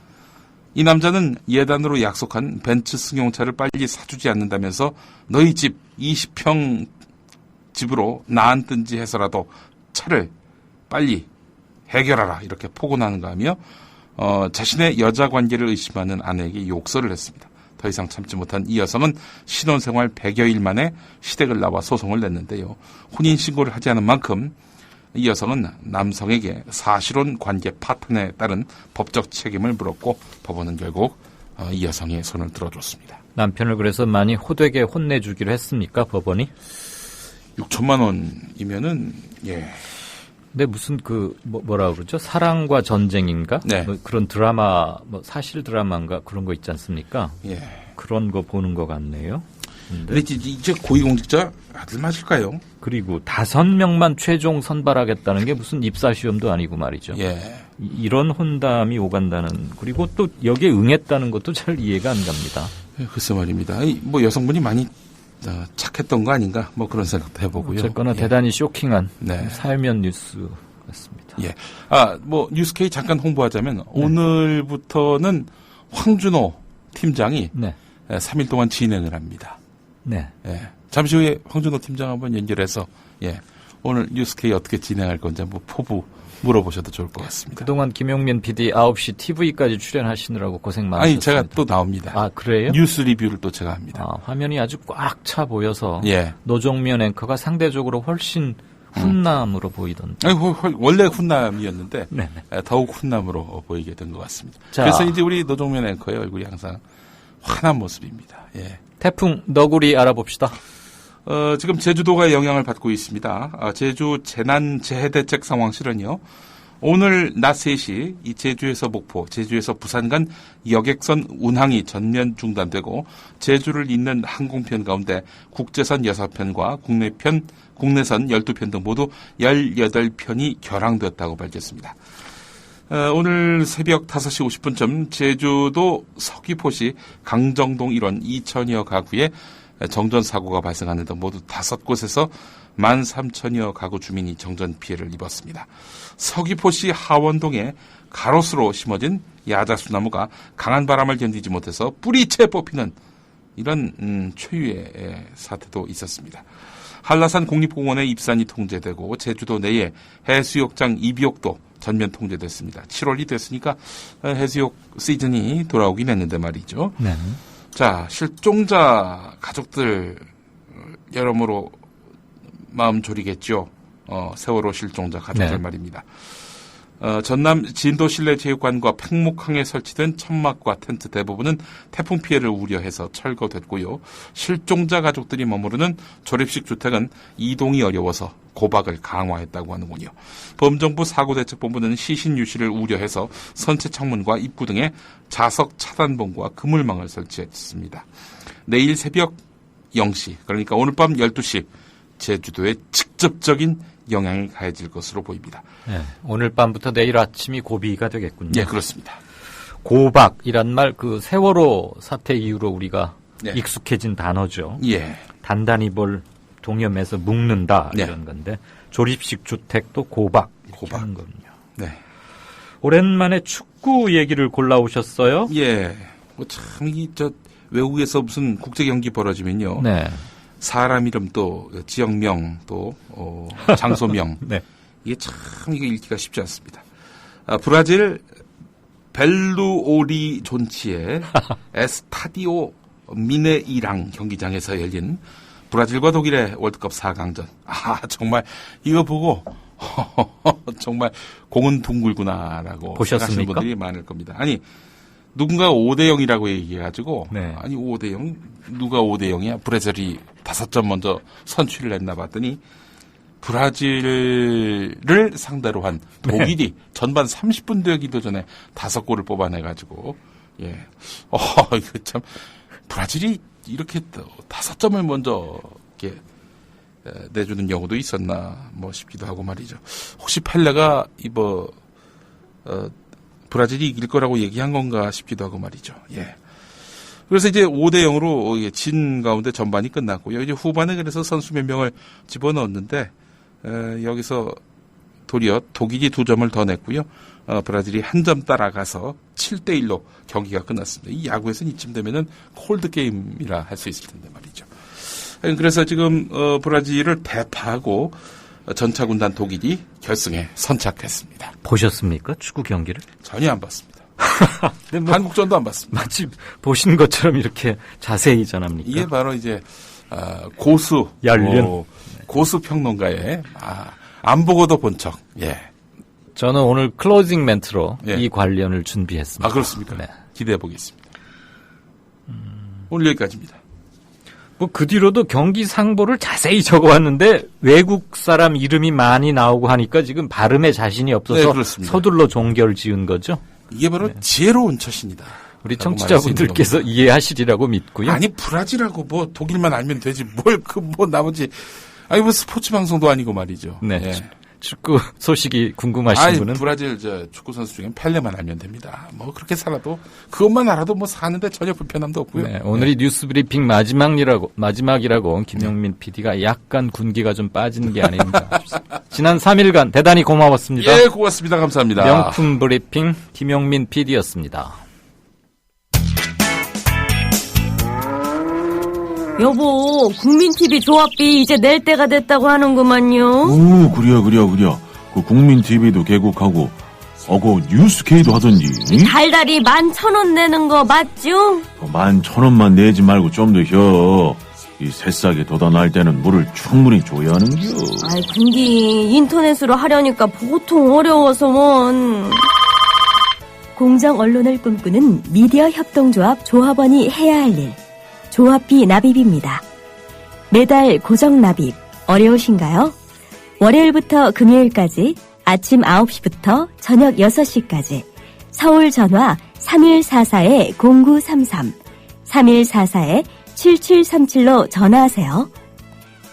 이 남자는 예단으로 약속한 벤츠 승용차를 빨리 사주지 않는다면서 너희 집 20평 집으로 나앉든지 해서라도 차를 빨리 해결하라 이렇게 포근하는가 하며 자신의 여자 관계를 의심하는 아내에게 욕설을 했습니다. 더 이상 참지 못한 이 여성은 신혼생활 100여일 만에 시댁을 나와 소송을 냈는데요. 혼인신고를 하지 않은 만큼 이 여성은 남성에게 사실혼 관계 파탄에 따른 법적 책임을 물었고 법원은 결국 이 여성의 손을 들어줬습니다. 남편을 그래서 많이 호되게 혼내주기로 했습니까, 법원이? 6천만 원이면은 예. 근데 무슨 뭐라 그러죠? 사랑과 전쟁인가? 네. 뭐 그런 드라마, 사실 드라마인가 그런 거 있지 않습니까? 예. 그런 거 보는 것 같네요. 근데 이제 고위공직자 아들 맞을까요? 그리고 5명만 최종 선발하겠다는 게 무슨 입사시험도 아니고 말이죠. 예. 이런 혼담이 오간다는, 그리고 또 여기에 응했다는 것도 잘 이해가 안 갑니다. 예, 글쎄 말입니다. 뭐 여성분이 많이 착했던 거 아닌가? 뭐 그런 생각도 해보고요. 어쨌거나 예. 대단히 쇼킹한 네. 살면 뉴스였습니다. 예. 뭐 뉴스케이 잠깐 홍보하자면 오늘부터는 황준호 팀장이 네. 3일 동안 진행을 합니다. 네. 예. 잠시 후에 황준호 팀장 한번 연결해서 예. 오늘 뉴스케이 어떻게 진행할 건지 한번 포부 물어보셔도 좋을 것 같습니다. 그동안 김용민 PD 9시 TV까지 출연하시느라고 고생 많으셨습니다. 아니, 제가 또 나옵니다. 아, 그래요? 뉴스 리뷰를 또 제가 합니다. 화면이 아주 꽉 차 보여서 예. 노종면 앵커가 상대적으로 훨씬 훈남으로 보이던데. 아니, 원래 훈남이었는데 네네. 더욱 훈남으로 보이게 된 것 같습니다. 자. 그래서 이제 우리 노종면 앵커의 얼굴이 항상 환한 모습입니다. 예. 태풍 너구리 알아봅시다. 지금 제주도가 영향을 받고 있습니다. 제주 재난재해대책 상황실은요. 오늘 낮 3시 이 제주에서 목포, 제주에서 부산 간 여객선 운항이 전면 중단되고 제주를 잇는 항공편 가운데 국제선 6편과 국내선 12편 등 모두 18편이 결항됐다고 밝혔습니다. 오늘 새벽 5시 50분쯤 제주도 서귀포시 강정동 일원 2천여 가구에 정전 사고가 발생하는 등 모두 5곳에서 13,000여 가구 주민이 정전 피해를 입었습니다. 서귀포시 하원동에 가로수로 심어진 야자수 나무가 강한 바람을 견디지 못해서 뿌리채 뽑히는 이런 초유의 사태도 있었습니다. 한라산 국립공원의 입산이 통제되고 제주도 내에 해수욕장 입욕도 전면 통제됐습니다. 7월이 됐으니까 해수욕 시즌이 돌아오긴 했는데 말이죠. 네. 자, 실종자 가족들 여러모로 마음 졸이겠죠. 세월호 실종자 가족들 네. 말입니다. 전남 진도 실내 체육관과 팽목항에 설치된 천막과 텐트 대부분은 태풍 피해를 우려해서 철거됐고요. 실종자 가족들이 머무르는 조립식 주택은 이동이 어려워서 고박을 강화했다고 하는군요. 범정부 사고대책본부는 시신 유실을 우려해서 선체 창문과 입구 등에 자석 차단봉과 그물망을 설치했습니다. 내일 새벽 0시, 그러니까 오늘 밤 12시 제주도에 직접적인 영향이 가해질 것으로 보입니다. 네. 오늘 밤부터 내일 아침이 고비가 되겠군요. 네, 그렇습니다. 고박이란 말, 세월호 사태 이후로 우리가 네. 익숙해진 단어죠. 예. 단단히 뭘 동염해서 묶는다 네. 이런 건데 조립식 주택도 고박 고박. 하는 거군요. 네. 오랜만에 축구 얘기를 골라오셨어요? 예. 외국에서 무슨 국제 경기 벌어지면요. 네. 사람 이름 또 지역명 또 장소명 네. 이게 참 이게 읽기가 쉽지 않습니다. 브라질 벨루오리존치의 에스타디오 미네이랑 경기장에서 열린 브라질과 독일의 월드컵 4강전. 정말 이거 보고 정말 공은 둥글구나라고 보셨습니까? 생각하시는 분들이 많을 겁니다. 아니 누군가 5대0이라고 얘기해가지고 네. 아니 5대0 누가 5대0이야? 브라질이 5점 먼저 선취를 했나 봤더니 브라질을 상대로 한 독일이 전반 30분 되기도 전에 5골을 뽑아내가지고 예, 이거 참 브라질이 이렇게 5점을 먼저 이렇게 내주는 경우도 있었나 뭐 싶기도 하고 말이죠. 혹시 펠레가 브라질이 이길 거라고 얘기한 건가 싶기도 하고 말이죠. 예. 그래서 이제 5대0으로 진 가운데 전반이 끝났고요. 이제 후반에 그래서 선수 몇 명을 집어넣었는데, 여기서 도리어 독일이 2점을 더 냈고요. 브라질이 1점 따라가서 7대1로 경기가 끝났습니다. 이 야구에서는 이쯤 되면은 콜드게임이라 할 수 있을 텐데 말이죠. 그래서 지금, 브라질을 대파하고 전차군단 독일이 결승에 선착했습니다. 보셨습니까? 축구 경기를? 전혀 안 봤습니다. 근데 한국전도 안 봤습니다. 마치 보신 것처럼 이렇게 자세히 전합니까? 이게 바로 이제 고수 연륜 고수 평론가의 안 보고도 본 척. 예. 저는 오늘 클로징 멘트로 예. 이 관련을 준비했습니다. 아, 그렇습니까? 네. 기대해 보겠습니다. 오늘 여기까지입니다. 뭐 그 뒤로도 경기 상보를 자세히 적어왔는데 외국 사람 이름이 많이 나오고 하니까 지금 발음에 자신이 없어서 네, 그렇습니다. 서둘러 종결 지은 거죠. 이게 바로 지혜로운 처신이다. 우리 청취자분들께서 이해하시리라고 믿고요. 아니, 브라질하고 뭐 독일만 알면 되지. 나머지. 아니, 뭐 스포츠 방송도 아니고 말이죠. 네. 예. 축구 소식이 궁금하신 분은 브라질 축구 선수 중에 펠레만 알면 됩니다. 뭐 그렇게 살아도 그것만 알아도 뭐 사는데 전혀 불편함도 없고요. 네, 오늘이 뉴스 브리핑 마지막이라고 김용민 PD가 약간 군기가 좀 빠진 게 아닌가 싶습니다. 지난 3일간 대단히 고마웠습니다. 예, 고맙습니다. 감사합니다. 명품 브리핑 김용민 PD였습니다. 여보, 국민TV 조합비 이제 낼 때가 됐다고 하는구만요. 오, 그려. 그 국민TV도 개국하고, 그 뉴스케이도 하던지. 달달이 11,000원 내는 거 맞죠? 11,000원만 내지 말고 좀 더 혀. 이 새싹에 돋아날 때는 물을 충분히 줘야 하는겨. 아이, 근데 인터넷으로 하려니까 보통 어려워서 뭔. 공정 언론을 꿈꾸는 미디어 협동조합 조합원이 해야 할 일. 조합비 납입입니다. 매달 고정 납입 어려우신가요? 월요일부터 금요일까지 아침 9시부터 저녁 6시까지 서울 전화 3144-0933 3144-7737로 전화하세요.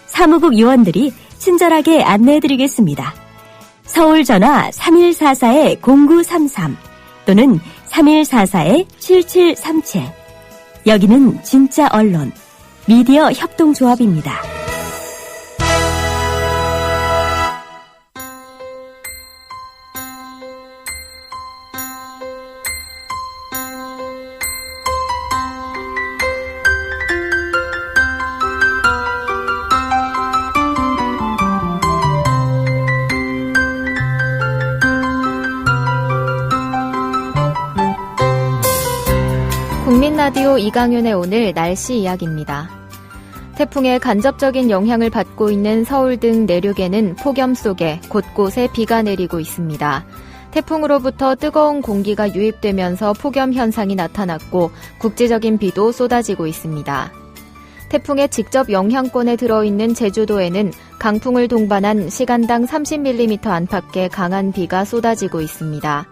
사무국 요원들이 친절하게 안내해드리겠습니다. 서울 전화 3144-0933 또는 3144-7737 여기는 진짜 언론, 미디어 협동조합입니다. 국민라디오 이강윤의 오늘 날씨 이야기입니다. 태풍의 간접적인 영향을 받고 있는 서울 등 내륙에는 폭염 속에 곳곳에 비가 내리고 있습니다. 태풍으로부터 뜨거운 공기가 유입되면서 폭염 현상이 나타났고 국지적인 비도 쏟아지고 있습니다. 태풍의 직접 영향권에 들어있는 제주도에는 강풍을 동반한 시간당 30mm 안팎의 강한 비가 쏟아지고 있습니다.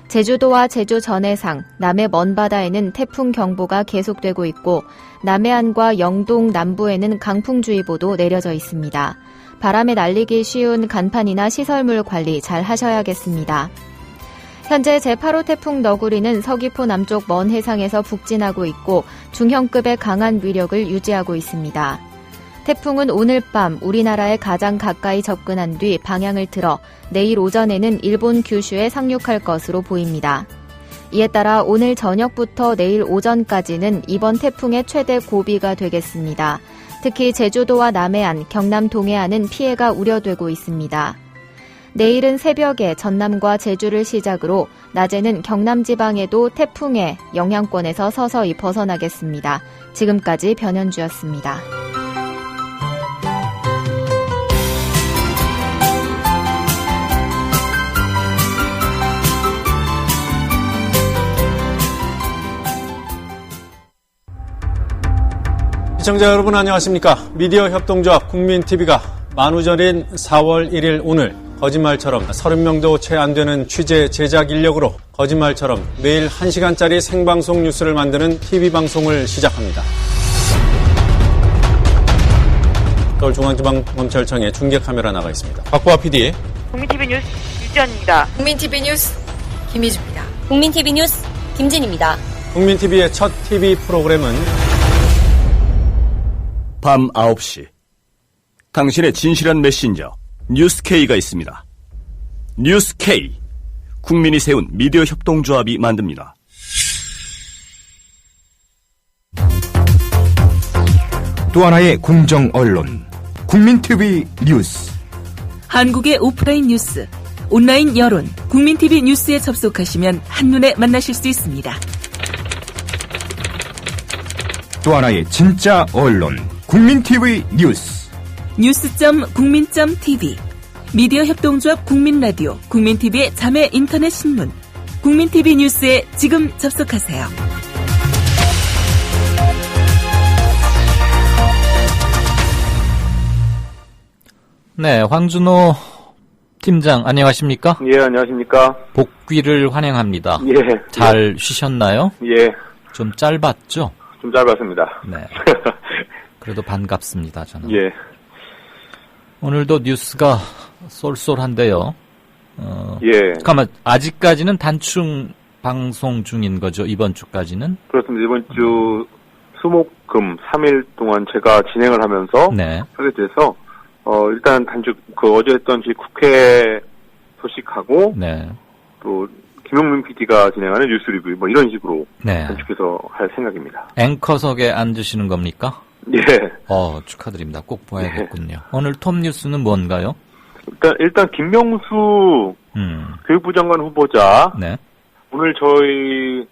제주도와 제주 전해상, 남해 먼바다에는 태풍 경보가 계속되고 있고 남해안과 영동 남부에는 강풍주의보도 내려져 있습니다. 바람에 날리기 쉬운 간판이나 시설물 관리 잘 하셔야겠습니다. 현재 제8호 태풍 너구리는 서귀포 남쪽 먼 해상에서 북진하고 있고 중형급의 강한 위력을 유지하고 있습니다. 태풍은 오늘 밤 우리나라에 가장 가까이 접근한 뒤 방향을 틀어 내일 오전에는 일본 규슈에 상륙할 것으로 보입니다. 이에 따라 오늘 저녁부터 내일 오전까지는 이번 태풍의 최대 고비가 되겠습니다. 특히 제주도와 남해안, 경남 동해안은 피해가 우려되고 있습니다. 내일은 새벽에 전남과 제주를 시작으로 낮에는 경남 지방에도 태풍의 영향권에서 서서히 벗어나겠습니다. 지금까지 변현주였습니다. 시청자 여러분 안녕하십니까. 미디어 협동조합 국민TV가 만우절인 4월 1일 오늘 거짓말처럼 30명도 채 안 되는 취재 제작 인력으로 거짓말처럼 매일 1시간짜리 생방송 뉴스를 만드는 TV방송을 시작합니다. 서울중앙지방검찰청에 중계카메라 나가 있습니다. 박보아 PD. 국민TV 뉴스 유지연입니다. 국민TV 뉴스 김희주입니다. 국민TV 뉴스 김진입니다. 국민TV의 첫 TV 프로그램은 밤 9시 당신의 진실한 메신저 뉴스K가 있습니다. 뉴스K, 국민이 세운 미디어 협동조합이 만듭니다. 또 하나의 공정 언론, 국민TV 뉴스. 한국의 오프라인 뉴스, 온라인 여론, 국민TV 뉴스에 접속하시면 한눈에 만나실 수 있습니다. 또 하나의 진짜 언론, 국민TV 뉴스. 뉴스.국민.tv 미디어 협동조합 국민라디오, 국민TV의 자매 인터넷 신문, 국민TV 뉴스에 지금 접속하세요. 네, 황준호 팀장 안녕하십니까? 예, 안녕하십니까? 복귀를 환영합니다. 예. 잘 쉬셨나요? 예. 좀 짧았죠? 좀 짧았습니다. 네. 그래도 반갑습니다, 저는. 예. 오늘도 뉴스가 쏠쏠한데요. 예. 잠깐만, 아직까지는 단충 방송 중인 거죠, 이번 주까지는? 그렇습니다. 이번 주 수목금 3일 동안 제가 진행을 하면서 네. 하게 돼서 일단 어제 했던 국회 소식하고 네. 또 김용민 PD가 진행하는 뉴스 리뷰 뭐 이런 식으로 네. 단축해서 할 생각입니다. 앵커석에 앉으시는 겁니까? 예. 축하드립니다. 꼭 봐야겠군요. 예. 오늘 톱 뉴스는 뭔가요? 일단 김명수 교육부 장관 후보자 네. 오늘 저희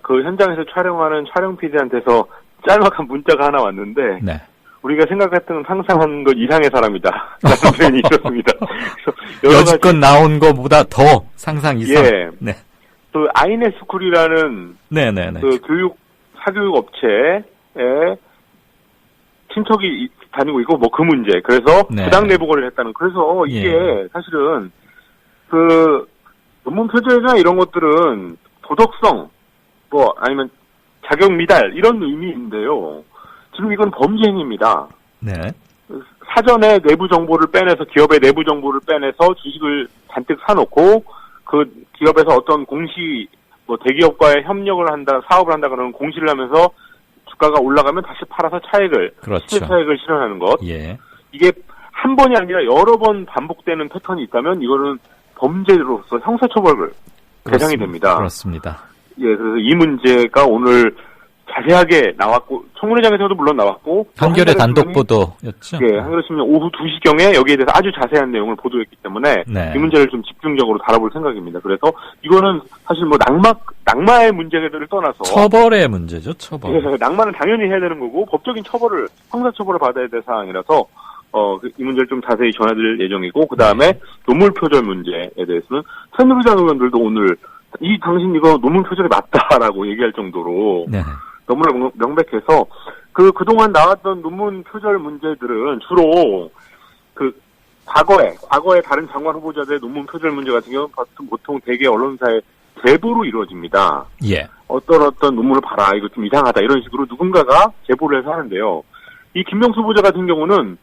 현장에서 촬영하는 촬영 PD한테서 짤막한 문자가 하나 왔는데 네. 우리가 생각했던 상상한 것 이상의 사람이다 라는 표현이 있었습니다. 여지껏 나온 것보다 더 상상 이상. 예. 네. 또 아이네스쿨이라는 네네네. 그 사교육 업체에 친척이 다니고 있고 그 문제. 그래서 네. 부당 내부고를 했다는. 그래서 이게 사실은 논문 표절이나 이런 것들은 도덕성 아니면 자격 미달 이런 의미인데요. 지금 이건 범죄 행위입니다. 네. 사전에 내부 정보를 빼내서 기업의 내부 정보를 빼내서 주식을 잔뜩 사놓고 그 기업에서 어떤 대기업과의 협력을 한다, 사업을 한다 그러는 공시를 하면서 주가가 올라가면 다시 팔아서 차익을 실현하는 것. 예. 이게 한 번이 아니라 여러 번 반복되는 패턴이 있다면 이거는 범죄로서 형사처벌 대상이 됩니다. 그렇습니다. 예, 그래서 이 문제가 오늘 자세하게 나왔고 청문회장에서도 물론 나왔고 한겨레 단독 보도였죠. 예, 한겨레신문 오후 2시경에 여기에 대해서 아주 자세한 내용을 보도했기 때문에 네. 이 문제를 좀 집중적으로 다뤄볼 생각입니다. 그래서 이거는 사실 낙마의 문제를 떠나서 처벌의 문제죠. 처벌. 예, 낙마는 당연히 해야 되는 거고 법적인 형사처벌을 받아야 될 사항이라서 이 문제를 좀 자세히 전해드릴 예정이고 그 다음에 논문 표절 문제에 대해서는 새누리당 의원들도 오늘 당신 이거 논문 표절이 맞다라고 얘기할 정도로 네. 너무나 명백해서 그동안 나왔던 논문 표절 문제들은 주로 과거에 다른 장관 후보자들의 논문 표절 문제 같은 경우는 보통 대개 언론사의 제보로 이루어집니다. 예. 어떤 논문을 봐라 이거 좀 이상하다 이런 식으로 누군가가 제보를 해서 하는데요. 이 김명수 후보자 같은 경우는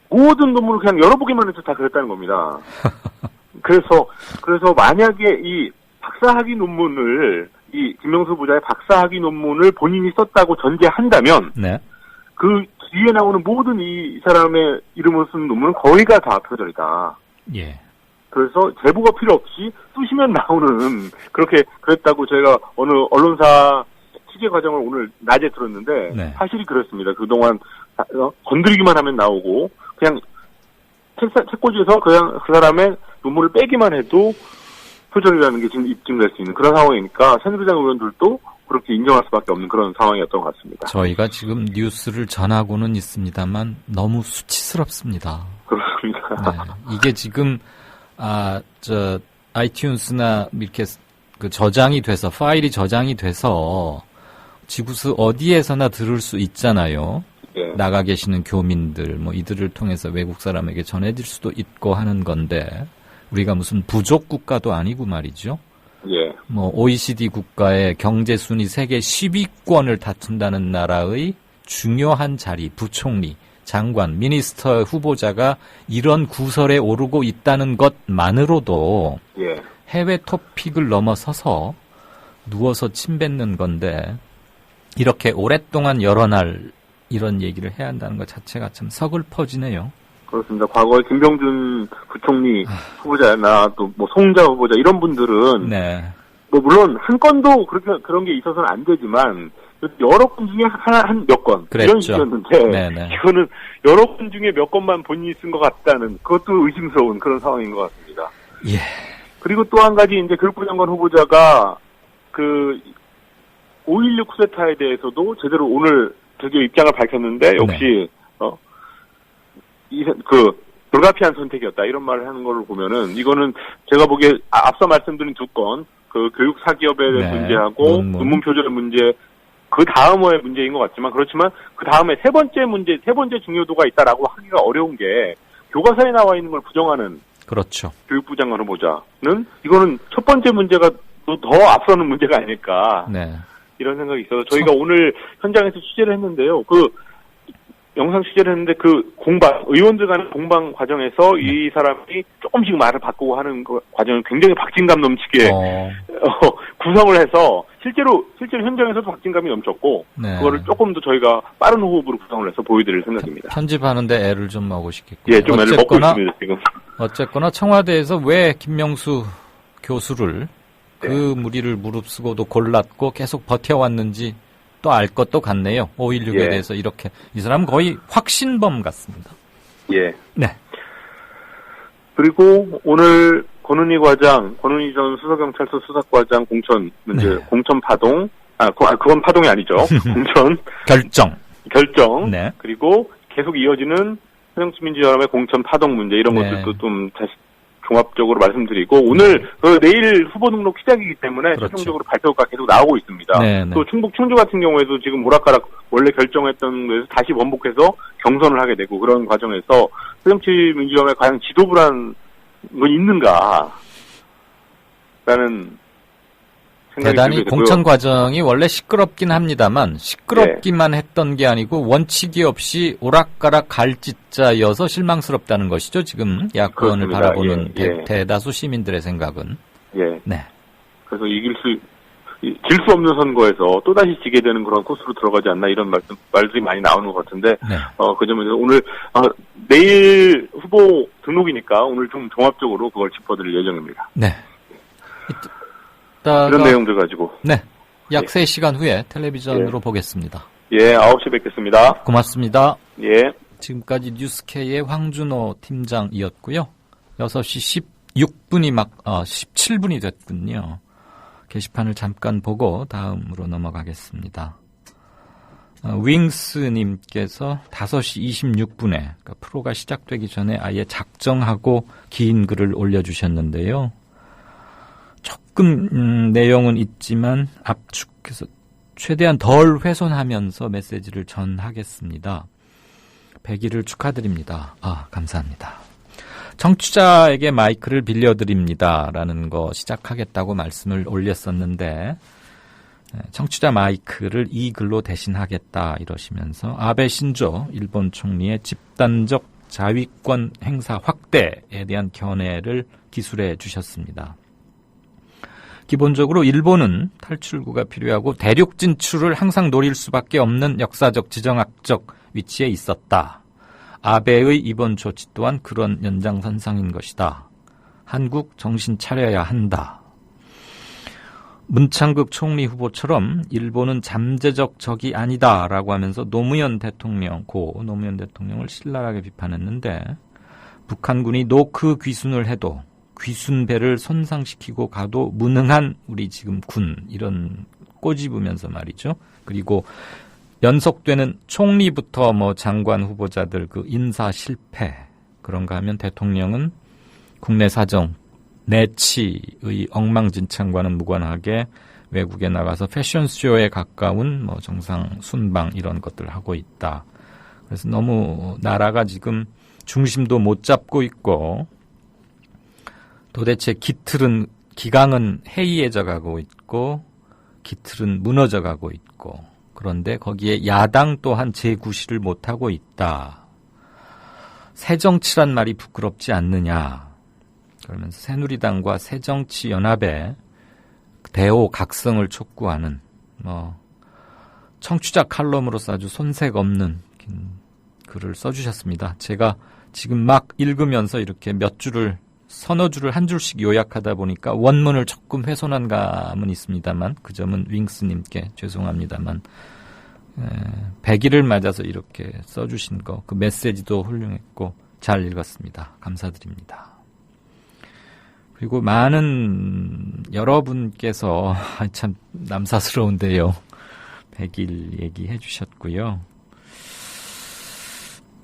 모든 논문을 그냥 열어보기만 해서 다 그랬다는 겁니다. 그래서 만약에 이 박사학위 논문을 이 김명수 후보자의 박사학위 논문을 본인이 썼다고 전제한다면 네. 그 뒤에 나오는 모든 이 사람의 이름을 쓴 논문은 거의가 다 표절이다. 예. 그래서 제보가 필요 없이 쓰시면 나오는 그랬다고 저희가 어느 언론사 취재 과정을 오늘 낮에 들었는데 네. 사실이 그렇습니다. 그동안 건드리기만 하면 나오고 그냥 책꽂이에서 그냥 그 사람의 논문을 빼기만 해도 표절이라는 게 지금 입증될 수 있는 그런 상황이니까 새누리당 의원들도 그렇게 인정할 수밖에 없는 그런 상황이었던 것 같습니다. 저희가 지금 뉴스를 전하고는 있습니다만 너무 수치스럽습니다. 그렇습니다. 네. 이게 지금 아이튠스나 이렇게 저장이 돼서 파일이 저장이 돼서 지구스 어디에서나 들을 수 있잖아요. 예. 나가 계시는 교민들 이들을 통해서 외국 사람에게 전해질 수도 있고 하는 건데 우리가 무슨 부족 국가도 아니고 말이죠. 예. OECD 국가의 경제 순위 세계 10위권을 다툰다는 나라의 중요한 자리, 부총리, 장관, 미니스터 후보자가 이런 구설에 오르고 있다는 것만으로도 예. 해외 토픽을 넘어서서 누워서 침 뱉는 건데 이렇게 오랫동안 여러 날 이런 얘기를 해야 한다는 것 자체가 참 서글퍼지네요. 그렇습니다. 과거에 김병준 부총리 후보자나 또 송자 후보자 이런 분들은 네. 물론 한 건도 그런 게 있어서는 안 되지만 여러 건 중에 한 몇 건 이런 식이었는데 네네. 이거는 여러 건 중에 몇 건만 본인이 쓴 것 같다는 그것도 의심스러운 그런 상황인 것 같습니다. 예. 그리고 또 한 가지 이제 교육부 장관 후보자가 5.16 쿠데타에 대해서도 제대로 오늘 드디어 입장을 밝혔는데 역시 불가피한 선택이었다 이런 말을 하는 걸 보면은 이거는 제가 보기에 앞서 말씀드린 두 건 그 교육 사기업에 대한 문제하고 논문 표절의 문제 그 다음의 문제인 것 같지만 그렇지만 그 다음에 세 번째 중요도가 있다라고 하기가 어려운 게 교과서에 나와 있는 걸 부정하는 그렇죠. 교육부 장관 후보자는 이거는 첫 번째 문제가 더 앞서는 문제가 아닐까 이런 생각이 있어서 저희가 오늘 현장에서 취재를 했는데요. 그 영상 취재를 했는데 그 의원들 간의 공방 과정에서 이 사람이 조금씩 말을 바꾸고 하는 그 과정을 굉장히 박진감 넘치게 구성을 해서 실제로 현장에서도 박진감이 넘쳤고 그거를 조금 더 저희가 빠른 호흡으로 구성을 해서 보여드릴 생각입니다. 편집하는데 애를 좀 먹으시겠군요. 예, 좀 애를 먹고 있습니다 지금. 어쨌거나 청와대에서 왜 김명수 교수를 그 무리를 무릅쓰고도 골랐고 계속 버텨왔는지 또 알 것도 같네요. 5.16에 대해서 이렇게. 이 사람은 거의 확신범 같습니다. 예. 네. 그리고 오늘 권은희 전 수서경찰서 수사과장 공천 문제, 공천 파동, 그건 파동이 아니죠. 공천. 결정. 네. 그리고 계속 이어지는 새정치민주연합의 공천 파동 문제, 이런 것들도 좀 다시 종합적으로 말씀드리고, 오늘, 내일 후보 등록 시작이기 때문에 최종적으로 발표가 계속 나오고 있습니다. 또 충북 충주 같은 경우에도 지금 오락가락 원래 결정했던 데서 다시 원복해서 경선을 하게 되고, 그런 과정에서 새정치민주연합에 과연 지도부란 건 있는가, 라는 대단히 공천 과정이 원래 시끄럽긴 합니다만 시끄럽기만 했던 게 아니고 원칙이 없이 오락가락 갈짓자여서 실망스럽다는 것이죠. 지금 야권을 그렇습니다. 바라보는 대다수 시민들의 생각은. 네. 그래서 질 수 없는 선거에서 또다시 지게 되는 그런 코스로 들어가지 않나 이런 말들이 많이 나오는 것 같은데 그 점에서 오늘 내일 후보 등록이니까 오늘 좀 종합적으로 그걸 짚어드릴 예정입니다. 네. 이런 내용들 가지고. 네. 약 3시간 후에 텔레비전으로 보겠습니다. 9시 뵙겠습니다. 고맙습니다. 예. 지금까지 뉴스K의 황준호 팀장이었고요. 6시 16분이 17분이 됐군요. 게시판을 잠깐 보고 다음으로 넘어가겠습니다. 윙스님께서 5시 26분에 그러니까 프로가 시작되기 전에 아예 작정하고 긴 글을 올려주셨는데요. 조금 내용은 있지만 압축해서 최대한 덜 훼손하면서 메시지를 전하겠습니다. 100일을 축하드립니다. 감사합니다. 청취자에게 마이크를 빌려드립니다. 라는 거 시작하겠다고 말씀을 올렸었는데 청취자 마이크를 이 글로 대신하겠다 이러시면서 아베 신조 일본 총리의 집단적 자위권 행사 확대에 대한 견해를 기술해 주셨습니다. 기본적으로 일본은 탈출구가 필요하고 대륙 진출을 항상 노릴 수밖에 없는 역사적 지정학적 위치에 있었다. 아베의 이번 조치 또한 그런 연장선상인 것이다. 한국 정신 차려야 한다. 문창극 총리 후보처럼 일본은 잠재적 적이 아니다라고 하면서 노무현 대통령을 신랄하게 비판했는데 북한군이 노크 귀순을 해도 귀순배를 손상시키고 가도 무능한 우리 지금 군 이런 꼬집으면서 말이죠. 그리고 연속되는 총리부터 장관 후보자들 그 인사 실패 그런가 하면 대통령은 국내 사정 내치의 엉망진창과는 무관하게 외국에 나가서 패션쇼에 가까운 정상 순방 이런 것들을 하고 있다. 그래서 너무 나라가 지금 중심도 못 잡고 있고 도대체 기강은 해이해져 가고 있고 기틀은 무너져 가고 있고 그런데 거기에 야당 또한 재구시를 못하고 있다. 새정치란 말이 부끄럽지 않느냐. 그러면서 새누리당과 새정치연합의 대호각성을 촉구하는 청취자 칼럼으로서 아주 손색 없는 글을 써주셨습니다. 제가 지금 막 읽으면서 이렇게 몇 줄을 서너 줄을 한 줄씩 요약하다 보니까 원문을 조금 훼손한 감은 있습니다만 그 점은 윙스님께 죄송합니다만 100일을 맞아서 이렇게 써주신 거 그 메시지도 훌륭했고 잘 읽었습니다. 감사드립니다. 그리고 많은 여러분께서 참 남사스러운데요. 100일 얘기해 주셨고요.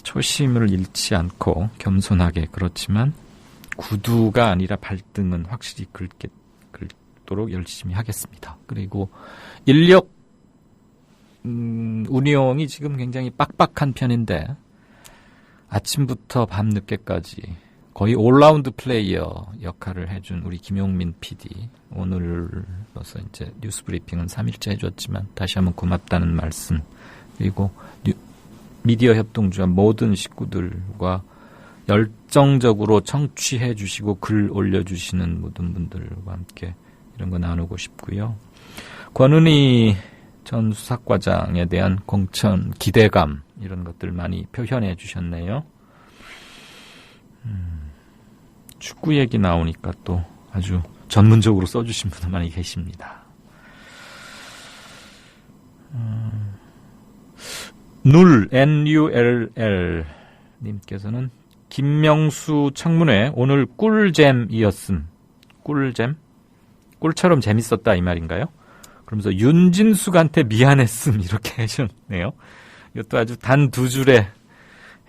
초심을 잃지 않고 겸손하게 그렇지만 구두가 아니라 발등은 확실히 긁도록 열심히 하겠습니다. 그리고 인력 운용이 지금 굉장히 빡빡한 편인데 아침부터 밤늦게까지 거의 올라운드 플레이어 역할을 해준 우리 김용민 PD 오늘로서 이제 뉴스 브리핑은 3일째 해줬지만 다시 한번 고맙다는 말씀 그리고 미디어 협동조합 모든 식구들과 열정적으로 청취해 주시고 글 올려주시는 모든 분들과 함께 이런 거 나누고 싶고요. 권은희 전 수사과장에 대한 공천 기대감 이런 것들 많이 표현해 주셨네요. 축구 얘기 나오니까 또 아주 전문적으로 써주신 분들 많이 계십니다. NULL 님께서는 김명수 청문회 오늘 꿀잼이었음. 꿀잼? 꿀처럼 재밌었다 이 말인가요? 그러면서 윤진숙한테 미안했음 이렇게 하셨네요. 이것도 아주 단 두 줄에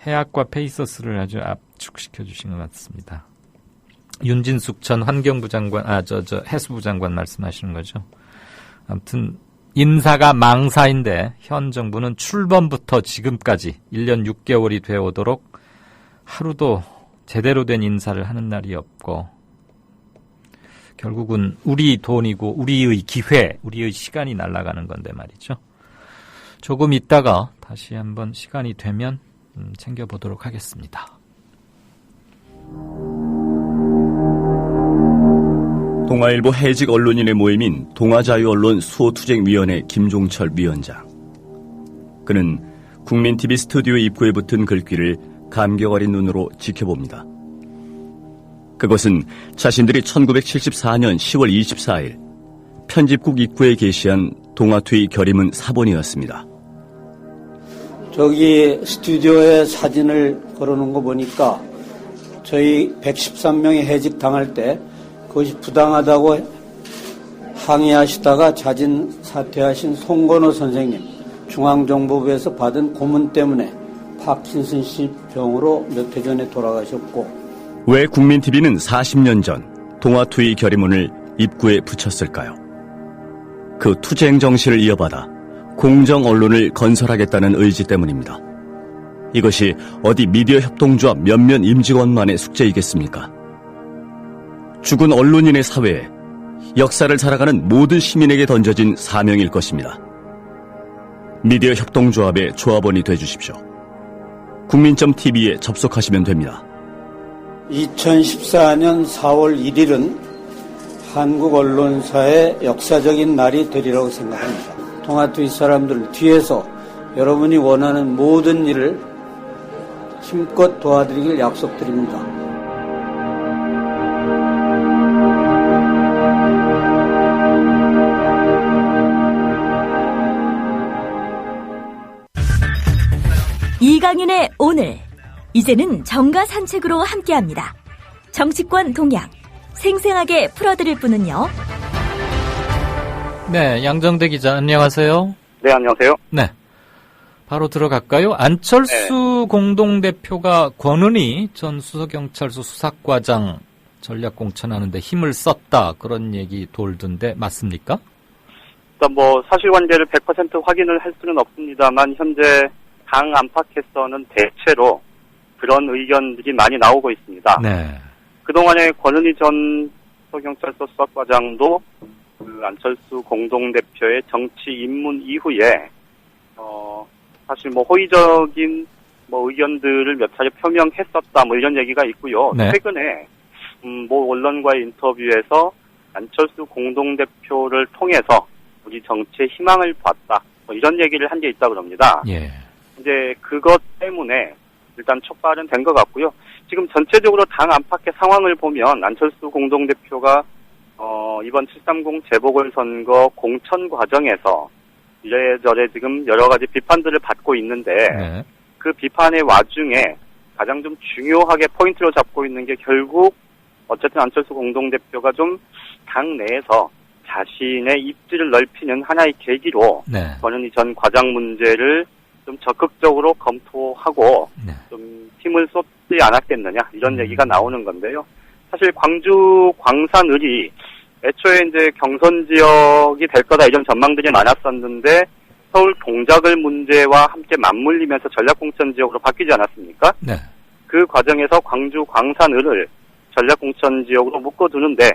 해학과 페이서스를 아주 압축시켜 주신 것 같습니다. 윤진숙 전 환경부 장관, 해수부 장관 말씀하시는 거죠. 아무튼 인사가 망사인데 현 정부는 출범부터 지금까지 1년 6개월이 되어오도록 하루도 제대로 된 인사를 하는 날이 없고 결국은 우리 돈이고 우리의 기회, 우리의 시간이 날아가는 건데 말이죠. 조금 있다가 다시 한번 시간이 되면 챙겨보도록 하겠습니다. 동아일보 해직 언론인의 모임인 동아자유언론 수호투쟁위원회 김종철 위원장. 그는 국민TV 스튜디오 입구에 붙은 글귀를 감격 어린 눈으로 지켜봅니다. 그것은 자신들이 1974년 10월 24일 편집국 입구에 게시한 동아투의 결의문 사본이었습니다. 저기 스튜디오에 사진을 걸어놓은 거 보니까 저희 113명이 해직 당할 때 그것이 부당하다고 항의하시다가 자진 사퇴하신 송건호 선생님 중앙정보부에서 받은 고문 때문에 파킨슨씨 병으로 몇 해 전에 돌아가셨고 왜 국민TV는 40년 전 동아투의 결의문을 입구에 붙였을까요? 그 투쟁 정신을 이어받아 공정 언론을 건설하겠다는 의지 때문입니다. 이것이 어디 미디어 협동조합 몇몇 임직원만의 숙제이겠습니까? 죽은 언론인의 사회에 역사를 살아가는 모든 시민에게 던져진 사명일 것입니다. 미디어 협동조합의 조합원이 되주십시오. 국민.tv에 접속하시면 됩니다. 2014년 4월 1일은 한국 언론사의 역사적인 날이 되리라고 생각합니다. 동아투의 사람들을 뒤에서 여러분이 원하는 모든 일을 힘껏 도와드리길 약속드립니다. 이강인의 오늘, 이제는 정가 산책으로 함께합니다. 정치권 동향, 생생하게 풀어드릴 분은요. 네, 양정대 기자 안녕하세요. 네, 안녕하세요. 네, 바로 들어갈까요? 안철수 공동대표가 권은희 전 수서경찰서 수사과장 전략 공천하는데 힘을 썼다 그런 얘기 돌던데 맞습니까? 일단 사실관계를 100% 확인을 할 수는 없습니다만 현재 당 안팎에서는 대체로 그런 의견들이 많이 나오고 있습니다. 네. 그동안에 권은희 전 서경찰서 수사과장도 그 안철수 공동대표의 정치 입문 이후에 사실 호의적인 의견들을 몇 차례 표명했었다 이런 얘기가 있고요. 네. 최근에 언론과의 인터뷰에서 안철수 공동대표를 통해서 우리 정치에 희망을 봤다 이런 얘기를 한 게 있다고 합니다. 예. 이제 그것 때문에 일단 촉발은 된 것 같고요. 지금 전체적으로 당 안팎의 상황을 보면 안철수 공동대표가 이번 730 재보궐선거 공천 과정에서 이래저래 지금 여러 가지 비판들을 받고 있는데 네. 그 비판의 와중에 가장 좀 중요하게 포인트로 잡고 있는 게 결국 어쨌든 안철수 공동대표가 좀 당 내에서 자신의 입지를 넓히는 하나의 계기로 네. 권은희 전 과장 문제를 좀 적극적으로 검토하고 네. 좀 힘을 쏟지 않았겠느냐 이런 얘기가 나오는 건데요. 사실 광주 광산을이 애초에 이제 경선 지역이 될 거다 이런 전망들이 많았었는데 서울 동작을 문제와 함께 맞물리면서 전략공천 지역으로 바뀌지 않았습니까? 네. 그 과정에서 광주 광산을을 전략공천 지역으로 묶어두는데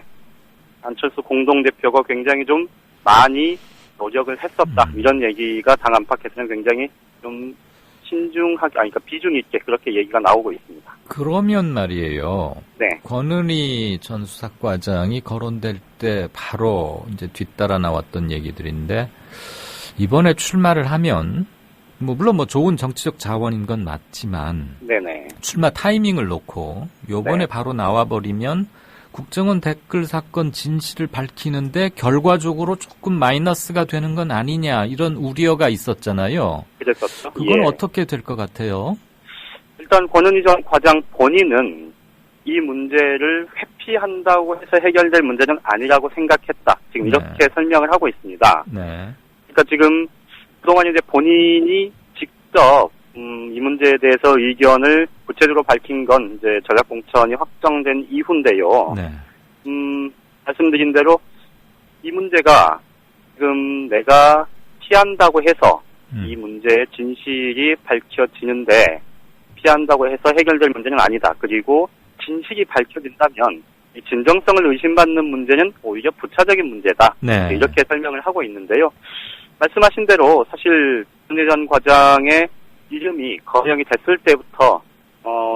안철수 공동대표가 굉장히 좀 많이 노력을 했었다. 이런 얘기가 당 안팎에서는 굉장히 좀 신중하게, 그러니까 비중 있게 그렇게 얘기가 나오고 있습니다. 그러면 말이에요. 네. 권은희 전 수사과장이 거론될 때 바로 이제 뒤따라 나왔던 얘기들인데 이번에 출마를 하면 물론 좋은 정치적 자원인 건 맞지만 네네. 출마 타이밍을 놓고 요번에 바로 나와버리면 국정원 댓글 사건 진실을 밝히는데 결과적으로 조금 마이너스가 되는 건 아니냐 이런 우려가 있었잖아요. 그랬었죠. 그건 어떻게 될 것 같아요? 일단 권은희 전 과장 본인은 이 문제를 회피한다고 해서 해결될 문제는 아니라고 생각했다. 지금 이렇게 설명을 하고 있습니다. 네. 그러니까 지금 그동안 이제 본인이 직접 이 문제에 대해서 의견을 구체적으로 밝힌 건 이제 전략공천이 확정된 이후인데요. 네. 말씀드린 대로 이 문제가 지금 내가 피한다고 해서 이 문제의 진실이 밝혀지는데 피한다고 해서 해결될 문제는 아니다. 그리고 진실이 밝혀진다면 이 진정성을 의심받는 문제는 오히려 부차적인 문제다. 네. 이렇게 설명을 하고 있는데요. 말씀하신 대로 사실 권은희 전 과장의 이름이 거명이 됐을 때부터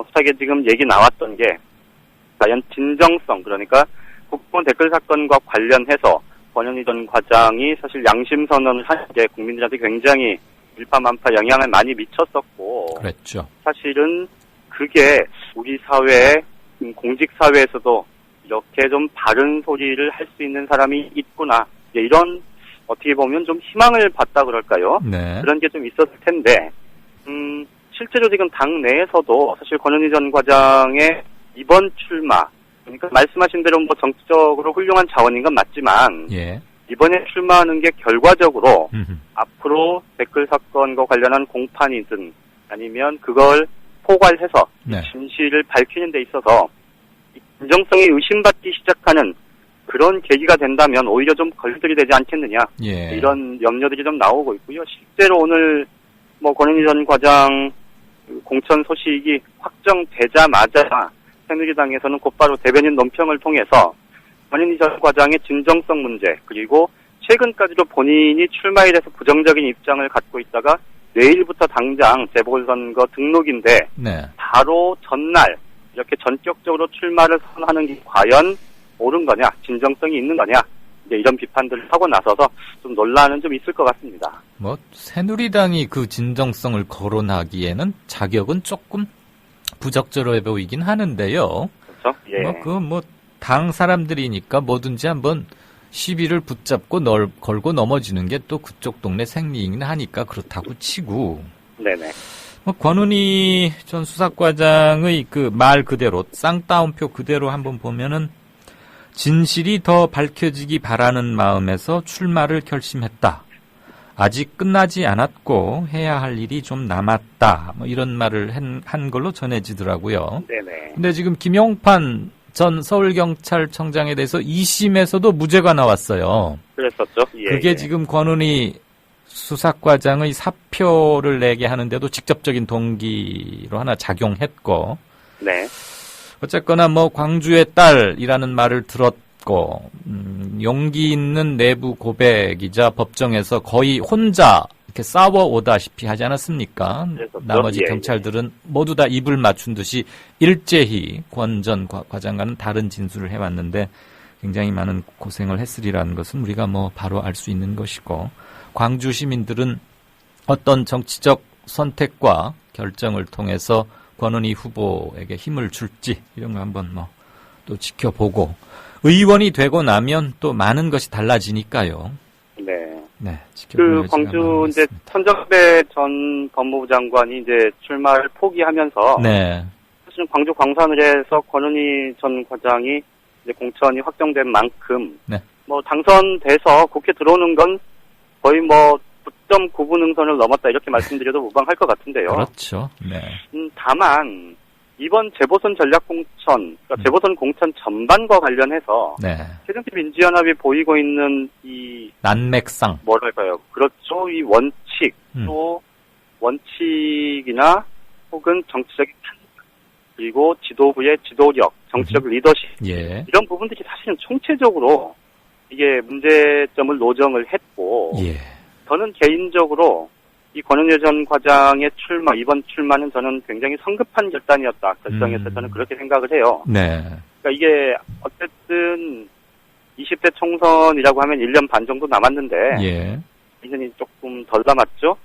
수사계 지금 얘기 나왔던 게 과연 진정성, 그러니까 국정원 댓글 사건과 관련해서 권은희 전 과장이 사실 양심 선언을 하는 게 국민들한테 굉장히 일파만파 영향을 많이 미쳤었고, 그랬죠. 사실은 그게 우리 사회, 공직 사회에서도 이렇게 좀 바른 소리를 할 수 있는 사람이 있구나. 이런 어떻게 보면 좀 희망을 받다 그럴까요? 네. 그런 게 좀 있었을 텐데, 실제로 지금 당 내에서도 사실 권은희 전 과장의 이번 출마, 그러니까 말씀하신 대로 정치적으로 훌륭한 자원인 건 맞지만, 예. 이번에 출마하는 게 결과적으로 앞으로 댓글 사건과 관련한 공판이든 아니면 그걸 포괄해서 네. 진실을 밝히는 데 있어서 진정성이 의심받기 시작하는 그런 계기가 된다면 오히려 좀 걸들이 되지 않겠느냐. 예. 이런 염려들이 좀 나오고 있고요. 실제로 오늘 권은희 전 과장 공천 소식이 확정되자마자 새누리당에서는 곧바로 대변인 논평을 통해서 권은희 전 과장의 진정성 문제, 그리고 최근까지도 본인이 출마에 대해서 부정적인 입장을 갖고 있다가 내일부터 당장 재보궐선거 등록인데 네. 바로 전날 이렇게 전격적으로 출마를 선언하는 게 과연 옳은 거냐, 진정성이 있는 거냐, 이제 이런 비판들을 하고 나서서 좀 논란은 좀 있을 것 같습니다. 새누리당이 그 진정성을 거론하기에는 자격은 조금 부적절해 보이긴 하는데요. 그렇죠. 예. 당 사람들이니까 뭐든지 한번 시비를 붙잡고 걸고 넘어지는 게 또 그쪽 동네 생리이긴 하니까 그렇다고 치고. 네네. 권은희 전 수사과장의 그 말 그대로, 쌍따옴표 그대로 한번 보면은 진실이 더 밝혀지기 바라는 마음에서 출마를 결심했다. 아직 끝나지 않았고 해야 할 일이 좀 남았다. 이런 말을 한 걸로 전해지더라고요. 네네. 근데 지금 김용판 전 서울경찰청장에 대해서 2심에서도 무죄가 나왔어요. 그랬었죠. 예, 그게 지금 권은희 수사과장의 사표를 내게 하는데도 직접적인 동기로 하나 작용했고. 네. 어쨌거나 광주의 딸이라는 말을 들었고, 용기 있는 내부 고백이자 법정에서 거의 혼자 이렇게 싸워오다시피 하지 않았습니까? 그랬었죠? 나머지 예, 경찰들은 모두 다 입을 맞춘 듯이 일제히 권 전 과장과는 다른 진술을 해왔는데 굉장히 많은 고생을 했으리라는 것은 우리가 바로 알 수 있는 것이고, 광주 시민들은 어떤 정치적 선택과 결정을 통해서 권은희 후보에게 힘을 줄지 이런 거 한번 또 지켜보고, 의원이 되고 나면 또 많은 것이 달라지니까요. 네. 네. 지켜보는 광주 이제 천정배 전 법무부 장관이 이제 출마를 포기하면서 네. 사실은 광주 광산을에서 권은희 전 과장이 이제 공천이 확정된 만큼 네. 당선돼서 국회 들어오는 건 거의 9.9분 응선을 넘었다 이렇게 말씀드려도 무방할 것 같은데요. 그렇죠. 네. 다만 이번 재보선 전략공천, 그러니까 재보선 공천 전반과 관련해서 네. 새정치민주연합이 보이고 있는 이 난맥상 뭐랄까요? 그렇죠. 이 원칙 또 원칙이나 혹은 정치적인 그리고 지도부의 지도력, 정치적 리더십 예. 이런 부분들이 사실은 총체적으로 이게 문제점을 노정을 했고 예. 저는 개인적으로 이 권영여 전 과장의 출마, 이번 출마는 저는 굉장히 성급한 결단이었다. 결정에서 저는 그렇게 생각을 해요. 네. 그러니까 이게 어쨌든 20대 총선이라고 하면 1년 반 정도 남았는데 예. 2년이 조금 덜 남았죠.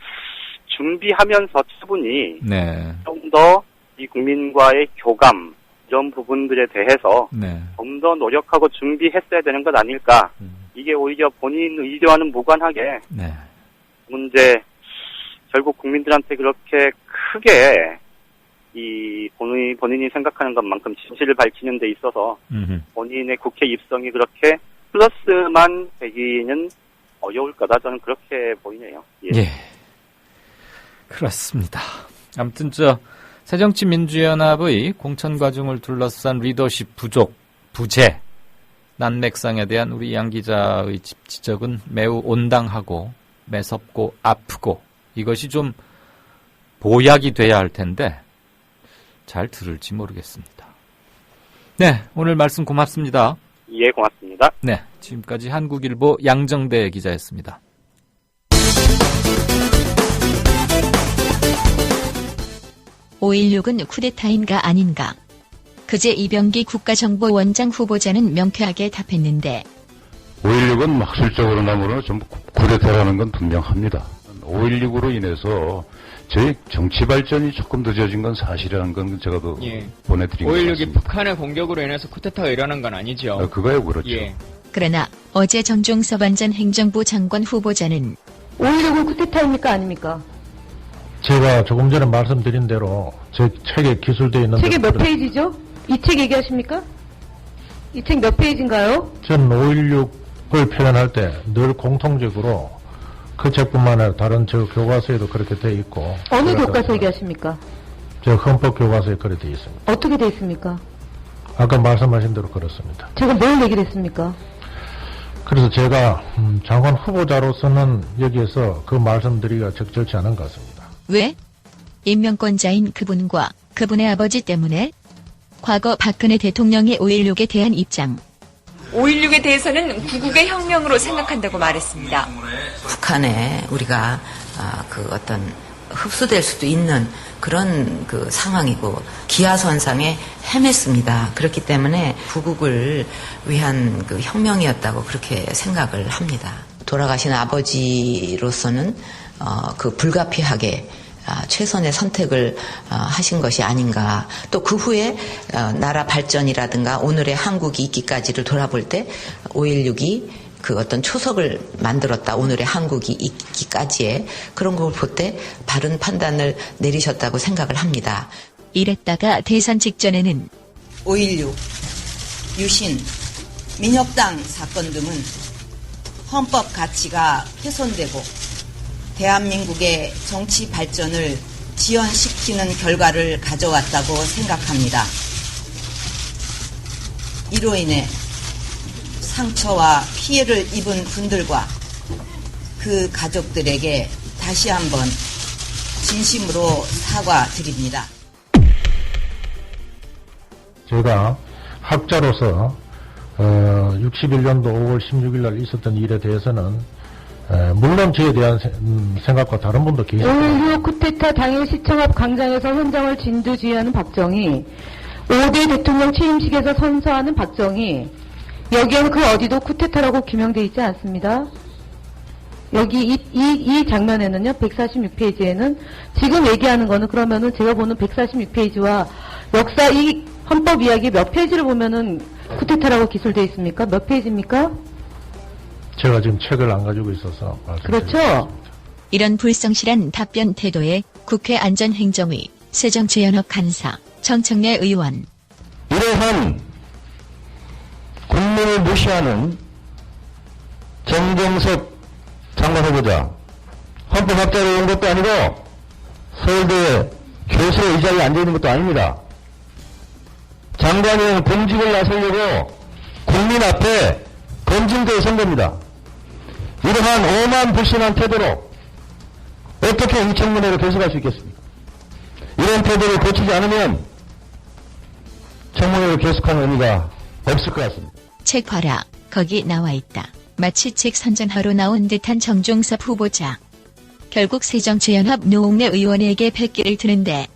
준비하면서 차분히 네. 좀 더 이 국민과의 교감 이런 부분들에 대해서 네. 좀 더 노력하고 준비했어야 되는 것 아닐까. 이게 오히려 본인 의도와는 무관하게 네. 문제 결국 국민들한테 그렇게 크게 이 본인이 생각하는 것만큼 진실을 밝히는 데 있어서 본인의 국회 입성이 그렇게 플러스만 되기는 어려울 거다. 저는 그렇게 보이네요. 예. 예. 그렇습니다. 아무튼 새정치민주연합의 공천 과정을 둘러싼 리더십 부족, 부재, 난맥상에 대한 우리 양 기자의 지적은 매우 온당하고 매섭고 아프고 이것이 좀 보약이 돼야 할 텐데 잘 들을지 모르겠습니다. 네, 오늘 말씀 고맙습니다. 예, 고맙습니다. 네, 지금까지 한국일보 양정대 기자였습니다. 5.16은 쿠데타인가 아닌가? 그제 이병기 국가정보원장 후보자는 명쾌하게 답했는데 5.16은 학술적으로나 뭐로 좀 쿠데타라는 건 분명합니다. 5.16으로 인해서 저희 정치 발전이 조금 늦어진 건 사실이라는 건 제가 또 보내드린 것 같습니다. 5.16이 북한의 공격으로 인해서 쿠데타가 일어난 건 아니죠. 그거야 그렇죠. 예. 그러나 어제 정종섭 전 행정부 장관 후보자는 5.16은 쿠데타입니까 아닙니까? 제가 조금 전에 말씀드린 대로 제 책에 기술되어 있는 책에 몇 페이지죠? 이 책 얘기하십니까? 이 책 몇 페이지인가요? 전 5.16을 표현할 때 늘 공통적으로 그 책뿐만 아니라 다른 저 교과서에도 그렇게 되어 있고 어느 교과서 얘기하십니까? 저 헌법 교과서에 그렇게 되어 있습니다. 어떻게 되어 있습니까? 아까 말씀하신 대로 그렇습니다. 제가 뭘 얘기를 했습니까? 그래서 제가 장관 후보자로서는 여기에서 그 말씀드리기가 적절치 않은 것 같습니다. 왜? 임명권자인 그분과 그분의 아버지 때문에? 과거 박근혜 대통령의 5.16에 대한 입장. 5.16에 대해서는 구국의 혁명으로 생각한다고 말했습니다. 북한에 우리가 그 어떤 흡수될 수도 있는 그런 그 상황이고 기하선상에 헤맸습니다. 그렇기 때문에 구국을 위한 그 혁명이었다고 그렇게 생각을 합니다. 돌아가신 아버지로서는 그 불가피하게 최선의 선택을 하신 것이 아닌가. 또 그 후에 나라 발전이라든가 오늘의 한국이 있기까지를 돌아볼 때 5.16이 그 어떤 초석을 만들었다. 오늘의 한국이 있기까지의 그런 걸 볼 때 바른 판단을 내리셨다고 생각을 합니다. 이랬다가 대선 직전에는 5.16, 유신, 민혁당 사건 등은 헌법 가치가 훼손되고 대한민국의 정치 발전을 지연시키는 결과를 가져왔다고 생각합니다. 이로 인해 상처와 피해를 입은 분들과 그 가족들에게 다시 한번 진심으로 사과드립니다. 제가 학자로서 61년도 5월 16일 날 있었던 일에 대해서는 물론 저에 대한 생각과 다른 분도 계시죠. 5.16 쿠데타 당일 시청 앞 광장에서 현장을 진두지휘하는 박정희, 5대 대통령 취임식에서 선서하는 박정희, 여기에는 그 어디도 쿠데타라고 규명되어 있지 않습니다. 여기 이 장면에는요, 146페이지에는 지금 얘기하는 거는 그러면은 제가 보는 146페이지와 역사 이 헌법 이야기 몇 페이지를 보면은 쿠데타라고 기술되어 있습니까? 몇 페이지입니까? 제가 지금 책을 안 가지고 있어서 그렇죠. 이런 불성실한 답변 태도에 국회 안전행정위, 새정치연합 간사, 정청래 의원. 이러한 국민을 무시하는 정종섭 장관 후보자 헌법학자로 온 것도 아니고 서울대 교수로 이 자리에 앉아있는 것도 아닙니다. 장관은 공직을 나서려고 국민 앞에 검증대에 선 겁니다. 이러한 오만불신한 태도로 어떻게 이 청문회를 계속할 수 있겠습니까? 이런 태도를 고치지 않으면 청문회를 계속하는 의미가 없을 것 같습니다. 책 봐라. 거기 나와 있다. 마치 책 선전하러 나온 듯한 정종섭 후보자. 결국 새정치연합 노웅래 의원에게 패기를 드는데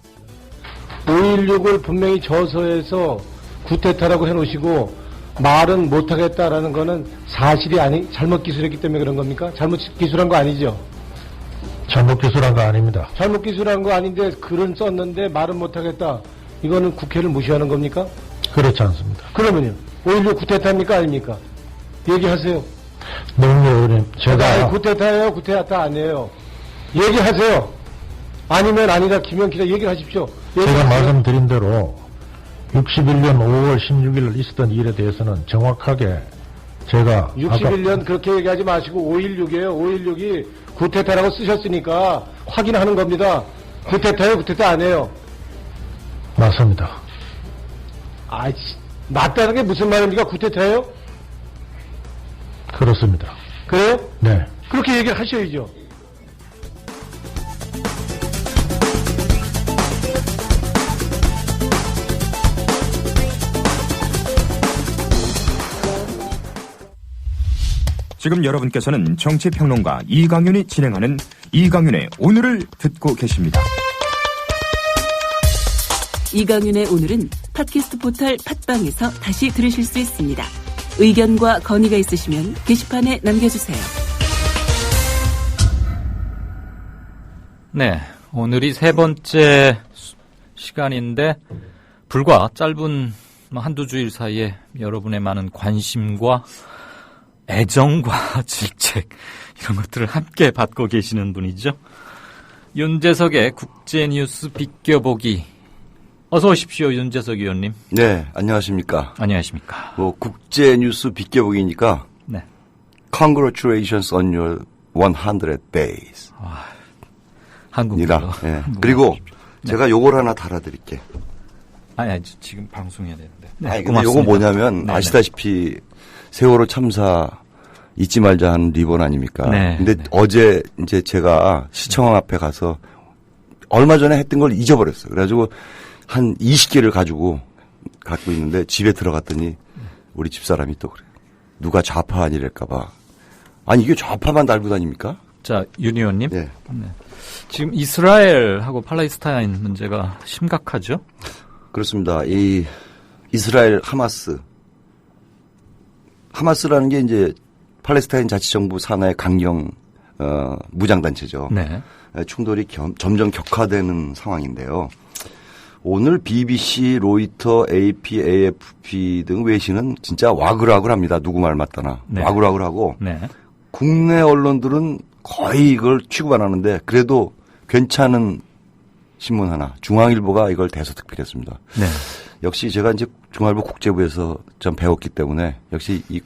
5.16을 분명히 저서에서 구태타라고 해놓으시고 말은 못하겠다라는 거는 사실이 아니, 잘못 기술했기 때문에 그런 겁니까? 잘못 기술한 거 아니죠? 잘못 기술한 거 아닙니다. 잘못 기술한 거 아닌데 글은 썼는데 말은 못하겠다. 이거는 국회를 무시하는 겁니까? 그렇지 않습니다. 그러면요. 5.16 구태타입니까? 아닙니까? 얘기하세요. 노웅래 의원님, 제가 구태타예요? 구태타 아니에요? 얘기하세요. 아니면 아니다. 김영 기자 얘기를 하십시오. 제가 말씀드린 대로 61년 5월 16일 있었던 일에 대해서는 정확하게 제가 61년 그렇게 얘기하지 마시고 5.16이에요. 5.16이 구태타라고 쓰셨으니까 확인하는 겁니다. 구태타예요? 구태타 아니에요? 맞습니다. 맞다는 게 무슨 말입니까? 구태타예요? 그렇습니다. 그래요? 네. 그렇게 얘기를 하셔야죠. 지금 여러분께서는 정치평론가 이강윤이 진행하는 이강윤의 오늘을 듣고 계십니다. 이강윤의 오늘은 팟캐스트 포털 팟빵에서 다시 들으실 수 있습니다. 의견과 건의가 있으시면 게시판에 남겨주세요. 네, 오늘이 세 번째 시간인데 불과 짧은 한두 주일 사이에 여러분의 많은 관심과 애정과 질책 이런 것들을 함께 받고 계시는 분이죠. 윤재석의 국제뉴스 비껴보기. 어서 오십시오, 윤재석 의원님. 네, 안녕하십니까. 안녕하십니까. 국제뉴스 비껴보기니까 네. Congratulations on your 100 days. 한국말로. 네. 그리고 제가 요걸 하나 달아드릴게. 아니, 지금 방송해야 되는데. 네, 아니, 근데 요거 뭐냐면 네네. 아시다시피 세월호 참사 잊지 말자 하는 리본 아닙니까? 네. 근데 어제 이제 제가 시청 앞에 가서 얼마 전에 했던 걸 잊어버렸어요. 그래가지고 한 20개를 갖고 있는데 집에 들어갔더니 우리 집사람이 또 그래. 누가 좌파 아니랄까봐. 아니 이게 좌파만 달고 다닙니까? 자, 윤 의원님. 네. 네. 지금 이스라엘하고 팔레스타인 문제가 심각하죠? 그렇습니다. 이 이스라엘 하마스라는 게 이제 팔레스타인 자치정부 산하의 강경 무장단체죠. 네. 충돌이 점점 격화되는 상황인데요. 오늘 BBC, 로이터, AP, AFP 등 외신은 진짜 와글와글합니다. 누구 말 맞다나. 네. 와글와글하고 네. 국내 언론들은 거의 이걸 취급 안 하는데 그래도 괜찮은 신문 하나. 중앙일보가 이걸 대서특필했습니다. 네. 역시 제가 이제 중앙일보 국제부에서 좀 배웠기 때문에 역시 이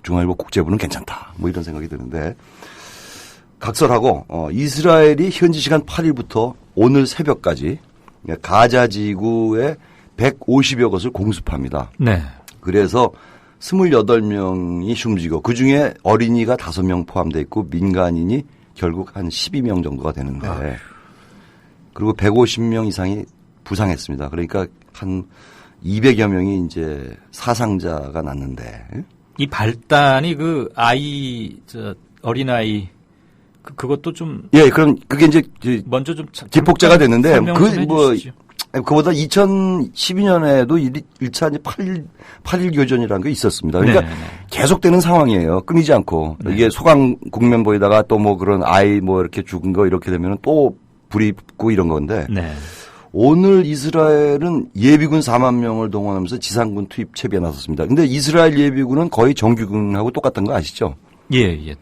중앙일보 국제부는 괜찮다. 뭐 이런 생각이 드는데 각설하고 이스라엘이 현지 시간 8일부터 오늘 새벽까지 가자 지구에 150여 곳을 공습합니다. 네. 그래서 28명이 숨지고 그중에 어린이가 5명 포함되어 있고 민간인이 결국 한 12명 정도가 되는데 그리고 150명 이상이 부상했습니다. 그러니까 한 200여 명이 이제 사상자가 났는데 이 발단이 어린아이 그것도 좀 그럼 그게 이제 먼저 좀 기폭제가 됐는데 해주시죠. 그보다 2012년에도 1차 이제 8일 교전이라는 게 있었습니다. 그러니까 계속되는 상황이에요. 끊이지 않고 이게 소강 국면보에다가 또 뭐 그런 아이 뭐 이렇게 죽은 거 이렇게 되면 또 불이 붙고 이런 건데 오늘 이스라엘은 예비군 4만 명을 동원하면서 지상군 투입 채비에 나섰습니다. 근데 이스라엘 예비군은 거의 정규군하고 똑같은 거 아시죠? 예.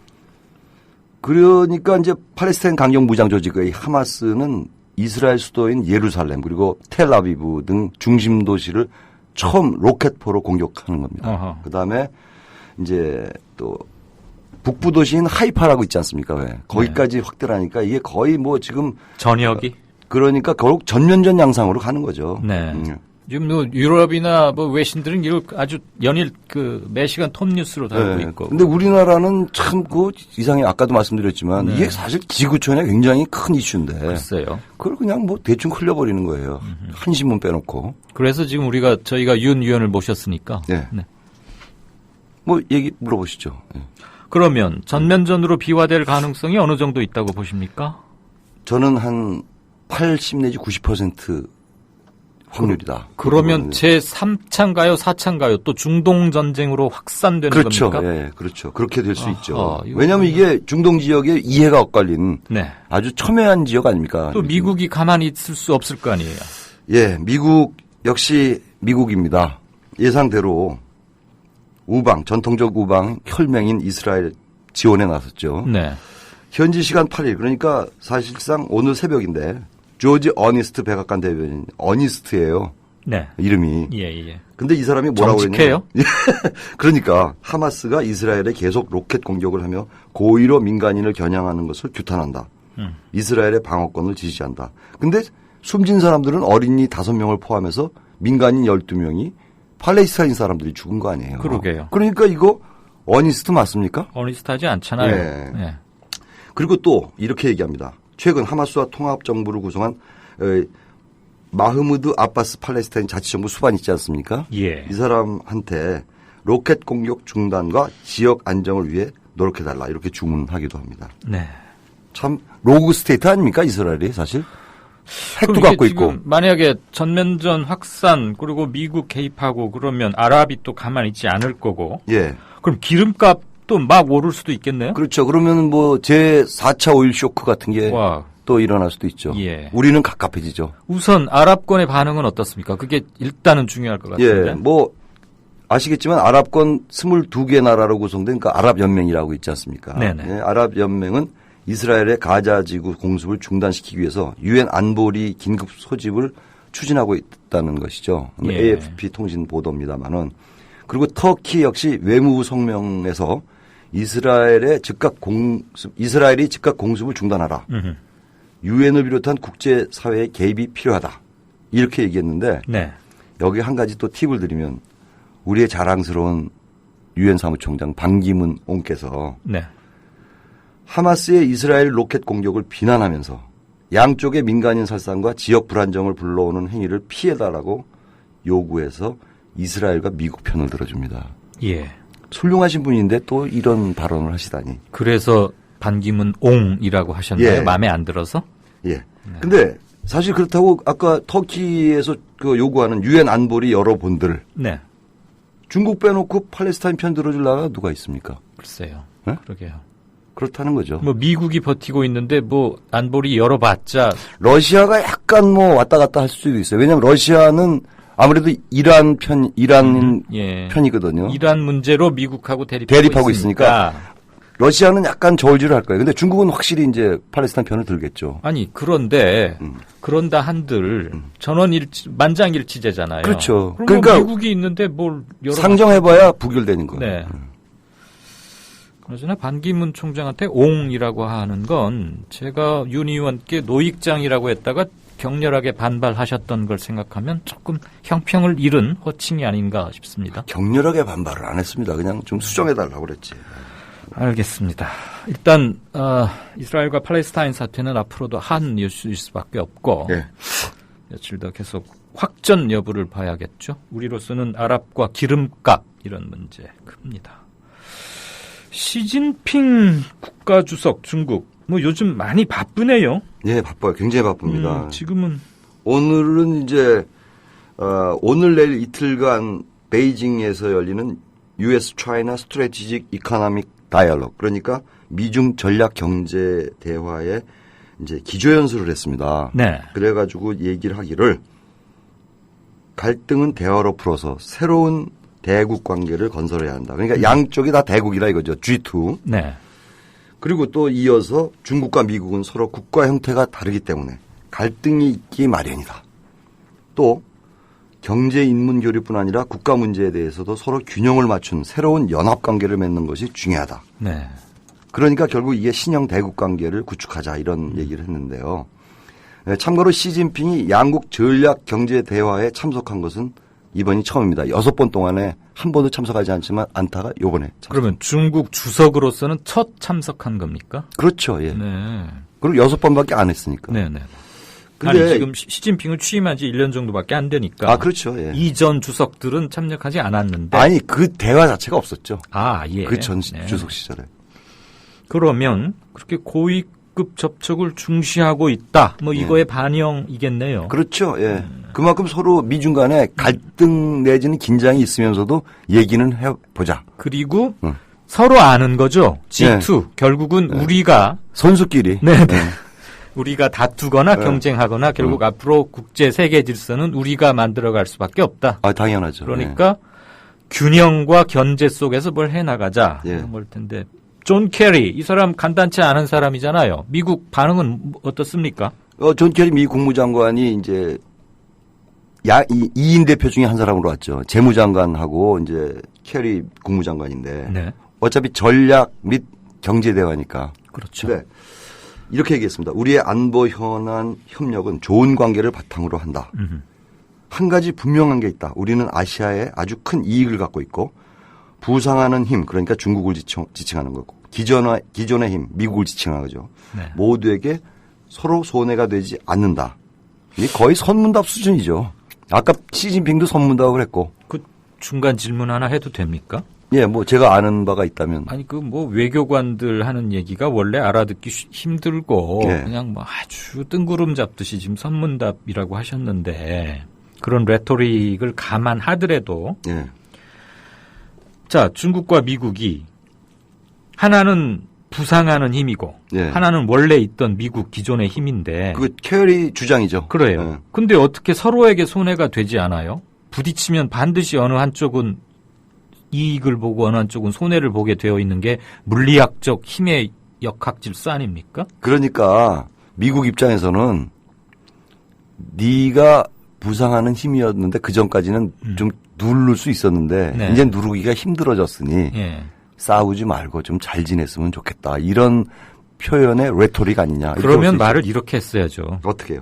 그러니까 이제 팔레스타인 강경 무장 조직의 하마스는 이스라엘 수도인 예루살렘 그리고 텔아비브 등 중심 도시를 처음 로켓포로 공격하는 겁니다. 그다음에 이제 또 북부 도시인 하이파라고 있지 않습니까? 왜? 거기까지 확대를 하니까 이게 거의 뭐 지금 전역이 그러니까 결국 전면전 양상으로 가는 거죠. 네. 지금 뭐 유럽이나 뭐 외신들은 이걸 아주 연일 매 시간 톱 뉴스로 다루고 있고. 근데 우리나라는 참 그 이상해 아까도 말씀드렸지만 이게 사실 지구촌에 굉장히 큰 이슈인데. 글쎄요. 그걸 그냥 뭐 대충 흘려버리는 거예요. 한 신문 빼놓고. 그래서 지금 저희가 윤 의원을 모셨으니까. 네. 뭐 얘기 물어보시죠. 네. 그러면 전면전으로 비화될 가능성이 어느 정도 있다고 보십니까? 저는 한 80 내지 90% 확률이다. 그러면 제3차인가요? 4차인가요? 또 중동전쟁으로 확산되는 그렇죠. 겁니까? 예, 그렇죠. 그렇게 될 수 있죠. 왜냐하면 이게 중동 지역에 이해가 엇갈린 아주 첨예한 지역 아닙니까? 또 미국이 가만히 있을 수 없을 거 아니에요? 예, 미국 역시 미국입니다. 예상대로 전통적 우방 혈맹인 이스라엘 지원에 나섰죠. 네. 현지 시간 8일 그러니까 사실상 오늘 새벽인데 조지 어니스트 백악관 대변인 어니스트예요. 네. 이름이. 예. 근데 이 사람이 뭐라고 정직해요? 했냐면 그러니까 하마스가 이스라엘에 계속 로켓 공격을 하며 고의로 민간인을 겨냥하는 것을 규탄한다. 이스라엘의 방어권을 지지한다. 근데 숨진 사람들은 어린이 5명을 포함해서 민간인 12명이 팔레스타인 사람들이 죽은 거 아니에요. 그러게요. 그러니까 이거 어니스트 맞습니까? 어니스트하지 않잖아요. 네. 그리고 또 이렇게 얘기합니다. 최근 하마스와 통합정부를 구성한 마흐무드 아바스 팔레스타인 자치정부 수반 있지 않습니까? 예. 이 사람한테 로켓 공격 중단과 지역 안정을 위해 노력해달라 이렇게 주문하기도 합니다. 네. 참 로그 스테이트 아닙니까 이스라엘이 사실? 핵도 갖고 있고. 만약에 전면전 확산 그리고 미국 개입하고 그러면 아랍이 또 가만히 있지 않을 거고. 예. 그럼 기름값 또 막 오를 수도 있겠네요. 그렇죠. 그러면 뭐 제 4차 오일 쇼크 같은 게 또 일어날 수도 있죠. 예. 우리는 갑갑해지죠. 우선 아랍권의 반응은 어떻습니까? 그게 일단은 중요할 것 같은데. 예. 뭐 아시겠지만 아랍권 22개 나라로 구성된 그 아랍연맹이라고 있지 않습니까? 네네. 예, 아랍연맹은 이스라엘의 가자지구 공습을 중단시키기 위해서 유엔 안보리 긴급 소집을 추진하고 있다는 것이죠. 예. AFP 통신 보도입니다만은. 그리고 터키 역시 외무부 성명에서 이스라엘이 즉각 공습을 중단하라. 유엔을 비롯한 국제사회의 개입이 필요하다. 이렇게 얘기했는데 여기 한 가지 또 팁을 드리면 우리의 자랑스러운 유엔 사무총장 반기문 옹께서 하마스의 이스라엘 로켓 공격을 비난하면서 양쪽의 민간인 살상과 지역 불안정을 불러오는 행위를 피해달라고 요구해서 이스라엘과 미국 편을 들어줍니다. 예. 훌륭하신 분인데 또 이런 발언을 하시다니. 그래서 반기문 옹이라고 하셨나요? 예. 마음에 안 들어서? 예. 근데 사실 그렇다고 아까 터키에서 그 요구하는 유엔 안보리 여러 본들. 중국 빼놓고 팔레스타인 편 들어줄 나라가 누가 있습니까? 글쎄요. 네? 그러게요. 그렇다는 거죠. 뭐 미국이 버티고 있는데 뭐 안보리 열어봤자 러시아가 약간 뭐 왔다 갔다 할 수도 있어요. 왜냐하면 러시아는 아무래도 이란 편이거든요. 이란 문제로 미국하고 대립하고 있으니까 러시아는 약간 저울질을 할 거예요. 근데 중국은 확실히 이제 팔레스타인 편을 들겠죠. 아니 그런데 그런다 한들 만장일치제잖아요. 그렇죠. 그러니까 뭐 미국이 있는데 뭘 상정해봐야 부결되는 거예요. 네. 그러나 반기문 총장한테 옹이라고 하는 건 제가 윤 의원께 노익장이라고 했다가 격렬하게 반발하셨던 걸 생각하면 조금 형평을 잃은 호칭이 아닌가 싶습니다. 격렬하게 반발을 안 했습니다. 그냥 좀 수정해달라고 그랬지. 알겠습니다. 일단 이스라엘과 팔레스타인 사태는 앞으로도 한 이슈일 수밖에 없고 며칠 더 계속 확전 여부를 봐야겠죠. 우리로서는 아랍과 기름값 이런 문제 큽니다. 시진핑 국가주석 중국 뭐 요즘 많이 바쁘네요. 예, 바빠요. 굉장히 바쁩니다. 지금은 오늘은 이제 오늘 내일 이틀간 베이징에서 열리는 US China Strategic Economic Dialogue 그러니까 미중 전략 경제 대화에 이제 기조연설을 했습니다. 그래가지고 얘기를 하기를 갈등은 대화로 풀어서 새로운 대국 관계를 건설해야 한다. 그러니까 양쪽이 다 대국이라 이거죠. G2. 그리고 또 이어서 중국과 미국은 서로 국가 형태가 다르기 때문에 갈등이 있기 마련이다. 또 경제 인문 교류뿐 아니라 국가 문제에 대해서도 서로 균형을 맞춘 새로운 연합 관계를 맺는 것이 중요하다. 네. 그러니까 결국 이게 신형 대국 관계를 구축하자 이런 얘기를 했는데요. 참고로 시진핑이 양국 전략 경제 대화에 참석한 것은 이번이 처음입니다. 6번 동안에 한 번도 참석하지 않다가 요번에 참석. 그러면 중국 주석으로서는 첫 참석한 겁니까? 그렇죠. 예. 네. 그리고 6번밖에 안 했으니까. 네네. 근데 아니, 지금 시진핑을 취임한 지 1년 정도밖에 안 되니까. 아, 그렇죠. 예. 이전 주석들은 참석하지 않았는데. 아니, 그 대화 자체가 없었죠. 아, 예. 그 전 주석 시절에. 그러면 그렇게 고위급 접촉을 중시하고 있다. 뭐 이거의 반영이겠네요. 그렇죠. 예. 그만큼 서로 미중 간에 갈등 내지는 긴장이 있으면서도 얘기는 해보자. 그리고 서로 아는 거죠. G2. 네. 결국은 우리가 선수끼리. 네. 우리가 다투거나 경쟁하거나 결국 앞으로 국제 세계 질서는 우리가 만들어갈 수밖에 없다. 아, 당연하죠. 그러니까 균형과 견제 속에서 뭘 해나가자. 볼 텐데. 존 캐리, 이 사람 간단치 않은 사람이잖아요. 미국 반응은 어떻습니까? 존 캐리 미 국무장관이 이제 2인 대표 중에 한 사람으로 왔죠. 재무장관하고 이제 캐리 국무장관인데. 네. 어차피 전략 및 경제 대화니까. 그렇죠. 네. 이렇게 얘기했습니다. 우리의 안보 현안 협력은 좋은 관계를 바탕으로 한다. 한 가지 분명한 게 있다. 우리는 아시아에 아주 큰 이익을 갖고 있고 부상하는 힘, 그러니까 중국을 지칭하는 거고 기존의 힘, 미국을 지칭하는 거죠. 네. 모두에게 서로 손해가 되지 않는다. 이게 거의 선문답 수준이죠. 아까 시진핑도 선문답을 했고. 그 중간 질문 하나 해도 됩니까? 예, 뭐 제가 아는 바가 있다면. 아니 그 뭐 외교관들 하는 얘기가 원래 알아듣기 힘들고 예. 그냥 뭐 아주 뜬구름 잡듯이 지금 선문답이라고 하셨는데 그런 레토릭을 감안하더라도 예. 자 중국과 미국이 하나는 부상하는 힘이고 예. 하나는 원래 있던 미국 기존의 힘인데 그 캐리 주장이죠. 그래요. 예. 근데 어떻게 서로에게 손해가 되지 않아요? 부딪히면 반드시 어느 한쪽은 이익을 보고 어느 한쪽은 손해를 보게 되어 있는 게 물리학적 힘의 역학 질서 아닙니까? 그러니까 미국 입장에서는 네가 부상하는 힘이었는데 그 전까지는 좀 누를 수 있었는데 네. 이제 누르기가 힘들어졌으니 예. 싸우지 말고 좀 잘 지냈으면 좋겠다. 이런 표현의 레토릭 아니냐. 그러면 말을 이렇게 했어야죠. 어떻게 해요?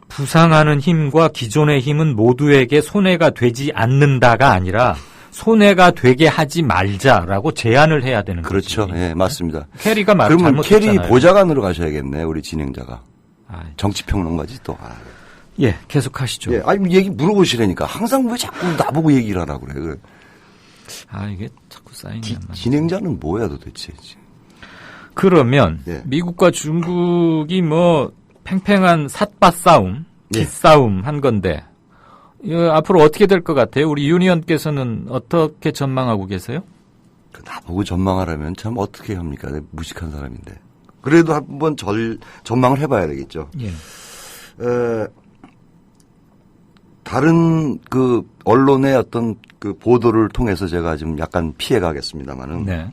부상하는 힘과 기존의 힘은 모두에게 손해가 되지 않는다가 아니라 손해가 되게 하지 말자라고 제안을 해야 되는 그렇죠. 거지. 예, 맞습니다. 캐리가 말을 그러면 잘못했잖아요. 캐리 보좌관으로 가셔야겠네, 우리 진행자가. 정치평론가지 또. 예, 계속하시죠. 예, 아니 얘기 물어보시라니까. 항상 왜 자꾸 나보고 얘기를 하라고 그래. 아, 이게 자꾸 쌓이네. 진행자는 뭐야 도대체. 그러면 예. 미국과 중국이 뭐 팽팽한 삿바 싸움, 기싸움 한 건데 앞으로 어떻게 될 것 같아요? 우리 유니언께서는 어떻게 전망하고 계세요? 나보고 전망하라면 참 어떻게 합니까? 내가 무식한 사람인데. 그래도 한번 전망을 해봐야 되겠죠. 예. 다른 그 언론의 어떤 그 보도를 통해서 제가 지금 약간 피해가겠습니다만은. 네.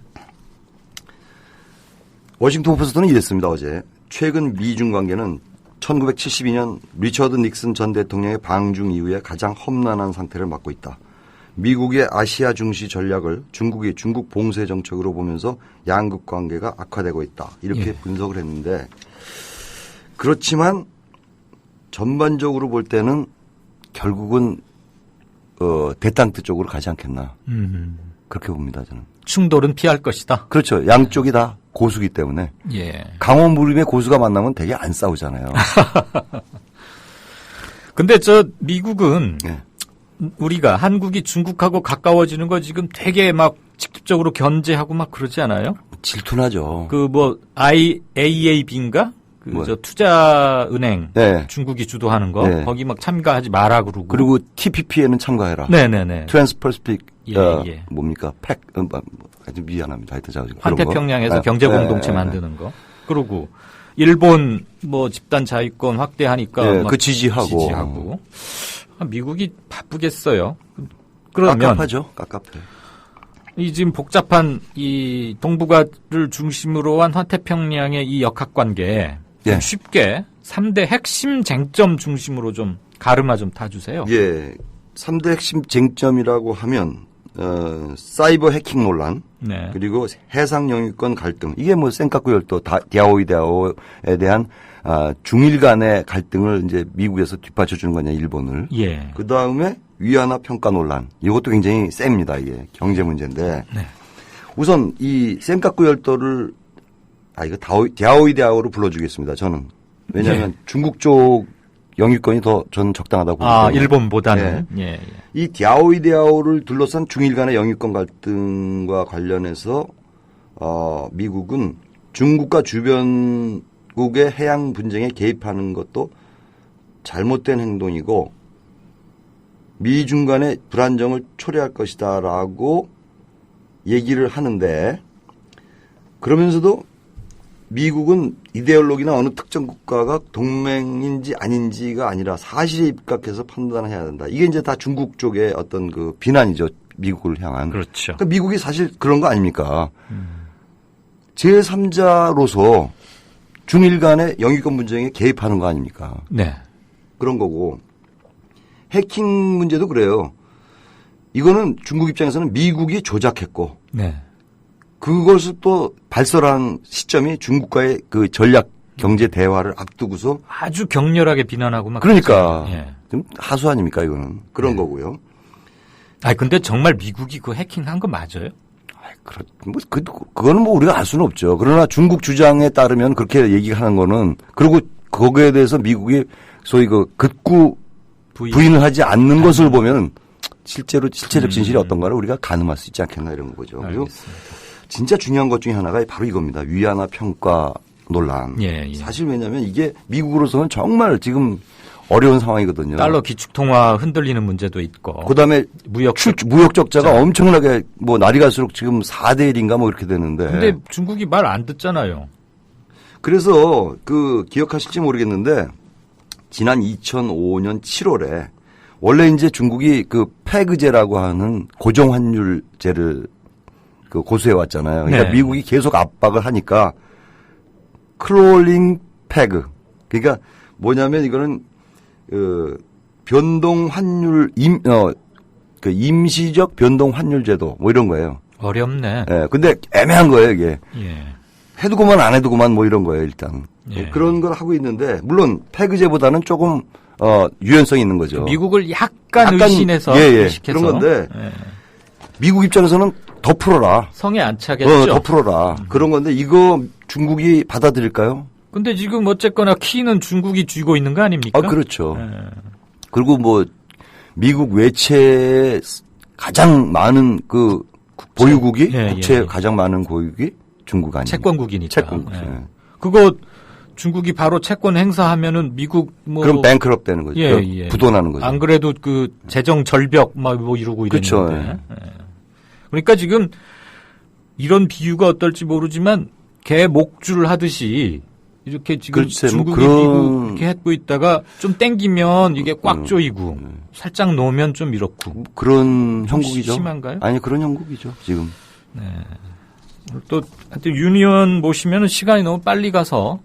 워싱턴 포스트는 이랬습니다, 어제. 최근 미중 관계는 1972년 리처드 닉슨 전 대통령의 방중 이후에 가장 험난한 상태를 맞고 있다. 미국의 아시아 중시 전략을 중국이 중국 봉쇄 정책으로 보면서 양국 관계가 악화되고 있다. 이렇게 분석을 했는데 그렇지만 전반적으로 볼 때는 결국은 대땅트 쪽으로 가지 않겠나. 그렇게 봅니다, 저는. 충돌은 피할 것이다. 그렇죠. 양쪽이 다 고수기 때문에. 예. 강원무림의 고수가 만나면 되게 안 싸우잖아요. 근데 미국은 우리가 한국이 중국하고 가까워지는 거 지금 되게 막 직접적으로 견제하고 막 그러지 않아요? 질투나죠. AAB인가? 투자은행 중국이 주도하는 거 거기 막 참가하지 마라 그러고. 그리고 TPP에는 참가해라. 네네네. 트랜스퍼시픽 뭡니까? 하여튼 미안합니다. 하여튼 환태평양에서 경제 공동체 만드는 거. 그리고 일본 집단 자위권 확대하니까 그 지지하고. 미국이 바쁘겠어요. 그러면 깝깝하죠. 깝깝해. 이 지금 복잡한 이 동북아를 중심으로 한 환태평양의 이 역학관계 쉽게 3대 핵심 쟁점 중심으로 좀 가르마 좀 타주세요. 예. 3대 핵심 쟁점이라고 하면 사이버 해킹 논란, 네. 그리고 해상 영유권 갈등. 이게 뭐 센카쿠 열도 디아오에 대한 중일 간의 갈등을 이제 미국에서 뒷받쳐 주는 거냐, 일본을. 예. 그 다음에 위안화 평가 논란. 이것도 굉장히 셉니다. 이게 경제 문제인데. 네. 우선 이 센카쿠 열도를 이거 디아오로 불러주겠습니다. 저는. 왜냐하면 중국 쪽 영유권이 더 저는 적당하다고 봅니다. 일본보다는. 예. 예. 이 디아오를 둘러싼 중일 간의 영유권 갈등과 관련해서 미국은 중국과 주변국의 해양 분쟁에 개입하는 것도 잘못된 행동이고 미중 간의 불안정을 초래할 것이다라고 얘기를 하는데, 그러면서도 미국은 이데올로기나 어느 특정 국가가 동맹인지 아닌지가 아니라 사실에 입각해서 판단을 해야 된다. 이게 이제 다 중국 쪽의 어떤 그 비난이죠. 미국을 향한. 그렇죠. 그러니까 미국이 사실 그런 거 아닙니까? 제3자로서 중일 간의 영유권 분쟁에 개입하는 거 아닙니까? 네. 그런 거고. 해킹 문제도 그래요. 이거는 중국 입장에서는 미국이 조작했고. 네. 그것을 또 발설한 시점이 중국과의 그 전략 경제 대화를 앞두고서 아주 격렬하게 비난하고 막. 그러니까 예. 좀 하수 아닙니까 이거는. 그런 거고요. 근데 정말 미국이 그 해킹한 거 맞아요? 그거는 뭐 우리가 알 수는 없죠. 그러나 중국 주장에 따르면 그렇게 얘기하는 거는, 그리고 거기에 대해서 미국이 소위 그 극구 부인을 하지 않는 것을 보면 실제적 진실이 어떤가를 우리가 가늠할 수 있지 않겠나 이런 거죠. 그리고 진짜 중요한 것 중에 하나가 바로 이겁니다. 위안화 평가 논란. 예. 사실 왜냐하면 이게 미국으로서는 정말 지금 어려운 상황이거든요. 달러 기축통화 흔들리는 문제도 있고. 그다음에 무역 적자가 엄청나게 뭐 날이 갈수록 지금 4대 1인가 뭐 이렇게 되는데. 근데 중국이 말 안 듣잖아요. 그래서 그 기억하실지 모르겠는데 지난 2005년 7월에 원래 이제 중국이 그 패그제라고 하는 고정환율제를 그 고수해 왔잖아요. 그러니까 네. 미국이 계속 압박을 하니까 크롤링 패그. 그러니까 뭐냐면 이거는 변동 환율 그 임시적 변동 환율 제도 뭐 이런 거예요. 어렵네. 예. 근데 애매한 거예요, 이게. 예. 해두고만 안 해두고만 뭐 이런 거예요, 일단. 예. 그런 걸 하고 있는데 물론 패그제보다는 조금 유연성이 있는 거죠. 미국을 약간 의심해서 그런 건데 미국 입장에서는 더 풀어라. 성에 안 차겠죠. 더 풀어라. 그런 건데 이거 중국이 받아들일까요? 근데 지금 어쨌거나 키는 중국이 쥐고 있는 거 아닙니까? 그렇죠. 그리고 뭐 미국 외채 가장 많은 그 보유국이 국채 가장 많은 보유국이 중국 아닙니까? 채권국이니까. 채권국. 그거 중국이 바로 채권 행사하면은 미국 뭐 그럼 뱅크럽 되는 거죠. 부도나는 거죠. 안 그래도 그 재정 절벽 막 뭐 이러고 그렇죠. 이랬는데. 그러니까 지금 이런 비유가 어떨지 모르지만 개 목줄 하듯이 이렇게 지금 중국이 미국 이렇게 했고 있다가 좀 땡기면 이게 꽉 조이고 살짝 놓으면 좀 이렇고. 그런 형국이죠. 심한가요? 아니 그런 형국이죠 지금. 네. 또 하여튼 유니언 모시면 시간이 너무 빨리 가서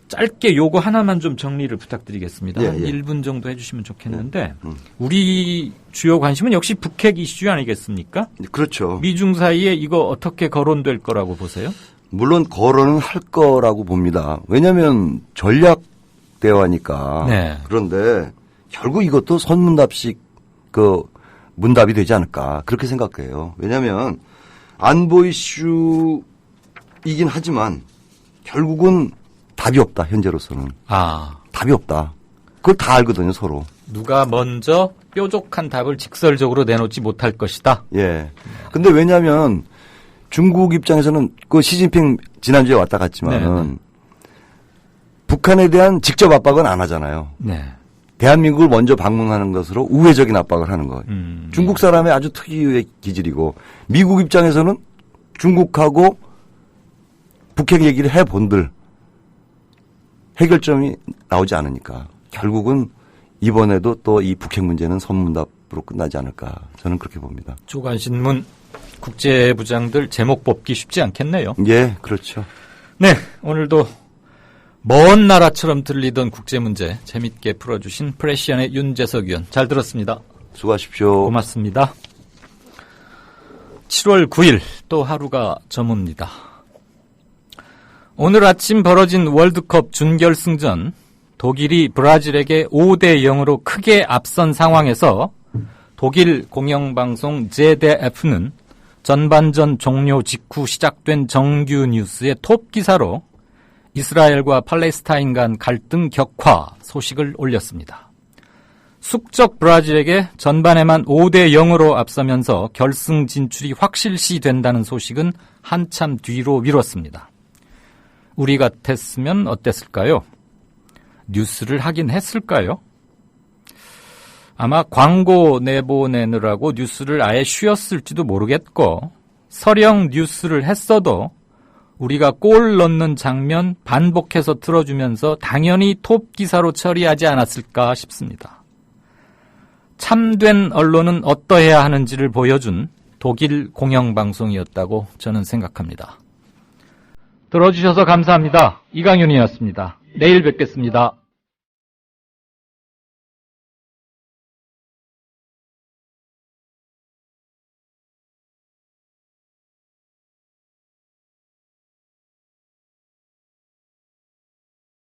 짧게 요거 하나만 좀 정리를 부탁드리겠습니다. 한 1분 정도 해주시면 좋겠는데 우리 주요 관심은 역시 북핵 이슈 아니겠습니까? 그렇죠. 미중 사이에 이거 어떻게 거론될 거라고 보세요? 물론 거론은 할 거라고 봅니다. 왜냐하면 전략 대화니까. 네. 그런데 결국 이것도 선문답식 그 문답이 되지 않을까 그렇게 생각해요. 왜냐하면 안보 이슈이긴 하지만 결국은 답이 없다 현재로서는. 답이 없다. 그걸 다 알거든요 서로. 누가 먼저 뾰족한 답을 직설적으로 내놓지 못할 것이다. 예. 근데 왜냐하면 중국 입장에서는 그 시진핑 지난주에 왔다 갔지만은 북한에 대한 직접 압박은 안 하잖아요. 네. 대한민국을 먼저 방문하는 것으로 우회적인 압박을 하는 거예요. 중국 사람의 아주 특유의 기질이고 미국 입장에서는 중국하고 북핵 얘기를 해본들 해결점이 나오지 않으니까 결국은 이번에도 또 이 북핵 문제는 선문답으로 끝나지 않을까 저는 그렇게 봅니다. 조간신문 국제부장들 제목 뽑기 쉽지 않겠네요. 예, 그렇죠. 네, 오늘도 먼 나라처럼 들리던 국제문제 재밌게 풀어주신 프레시안의 윤재석 의원 잘 들었습니다. 수고하십시오. 고맙습니다. 7월 9일 또 하루가 저뭅니다. 오늘 아침 벌어진 월드컵 준결승전 독일이 브라질에게 5대0으로 크게 앞선 상황에서 독일 공영방송 ZDF는 전반전 종료 직후 시작된 정규 뉴스의 톱 기사로 이스라엘과 팔레스타인 간 갈등 격화 소식을 올렸습니다. 숙적 브라질에게 전반에만 5대0으로 앞서면서 결승 진출이 확실시 된다는 소식은 한참 뒤로 미뤘습니다. 우리 같았으면 어땠을까요? 뉴스를 하긴 했을까요? 아마 광고 내보내느라고 뉴스를 아예 쉬었을지도 모르겠고 설령 뉴스를 했어도 우리가 골 넣는 장면 반복해서 틀어주면서 당연히 톱 기사로 처리하지 않았을까 싶습니다. 참된 언론은 어떠해야 하는지를 보여준 독일 공영방송이었다고 저는 생각합니다. 들어주셔서 감사합니다. 이강윤이었습니다. 내일 뵙겠습니다.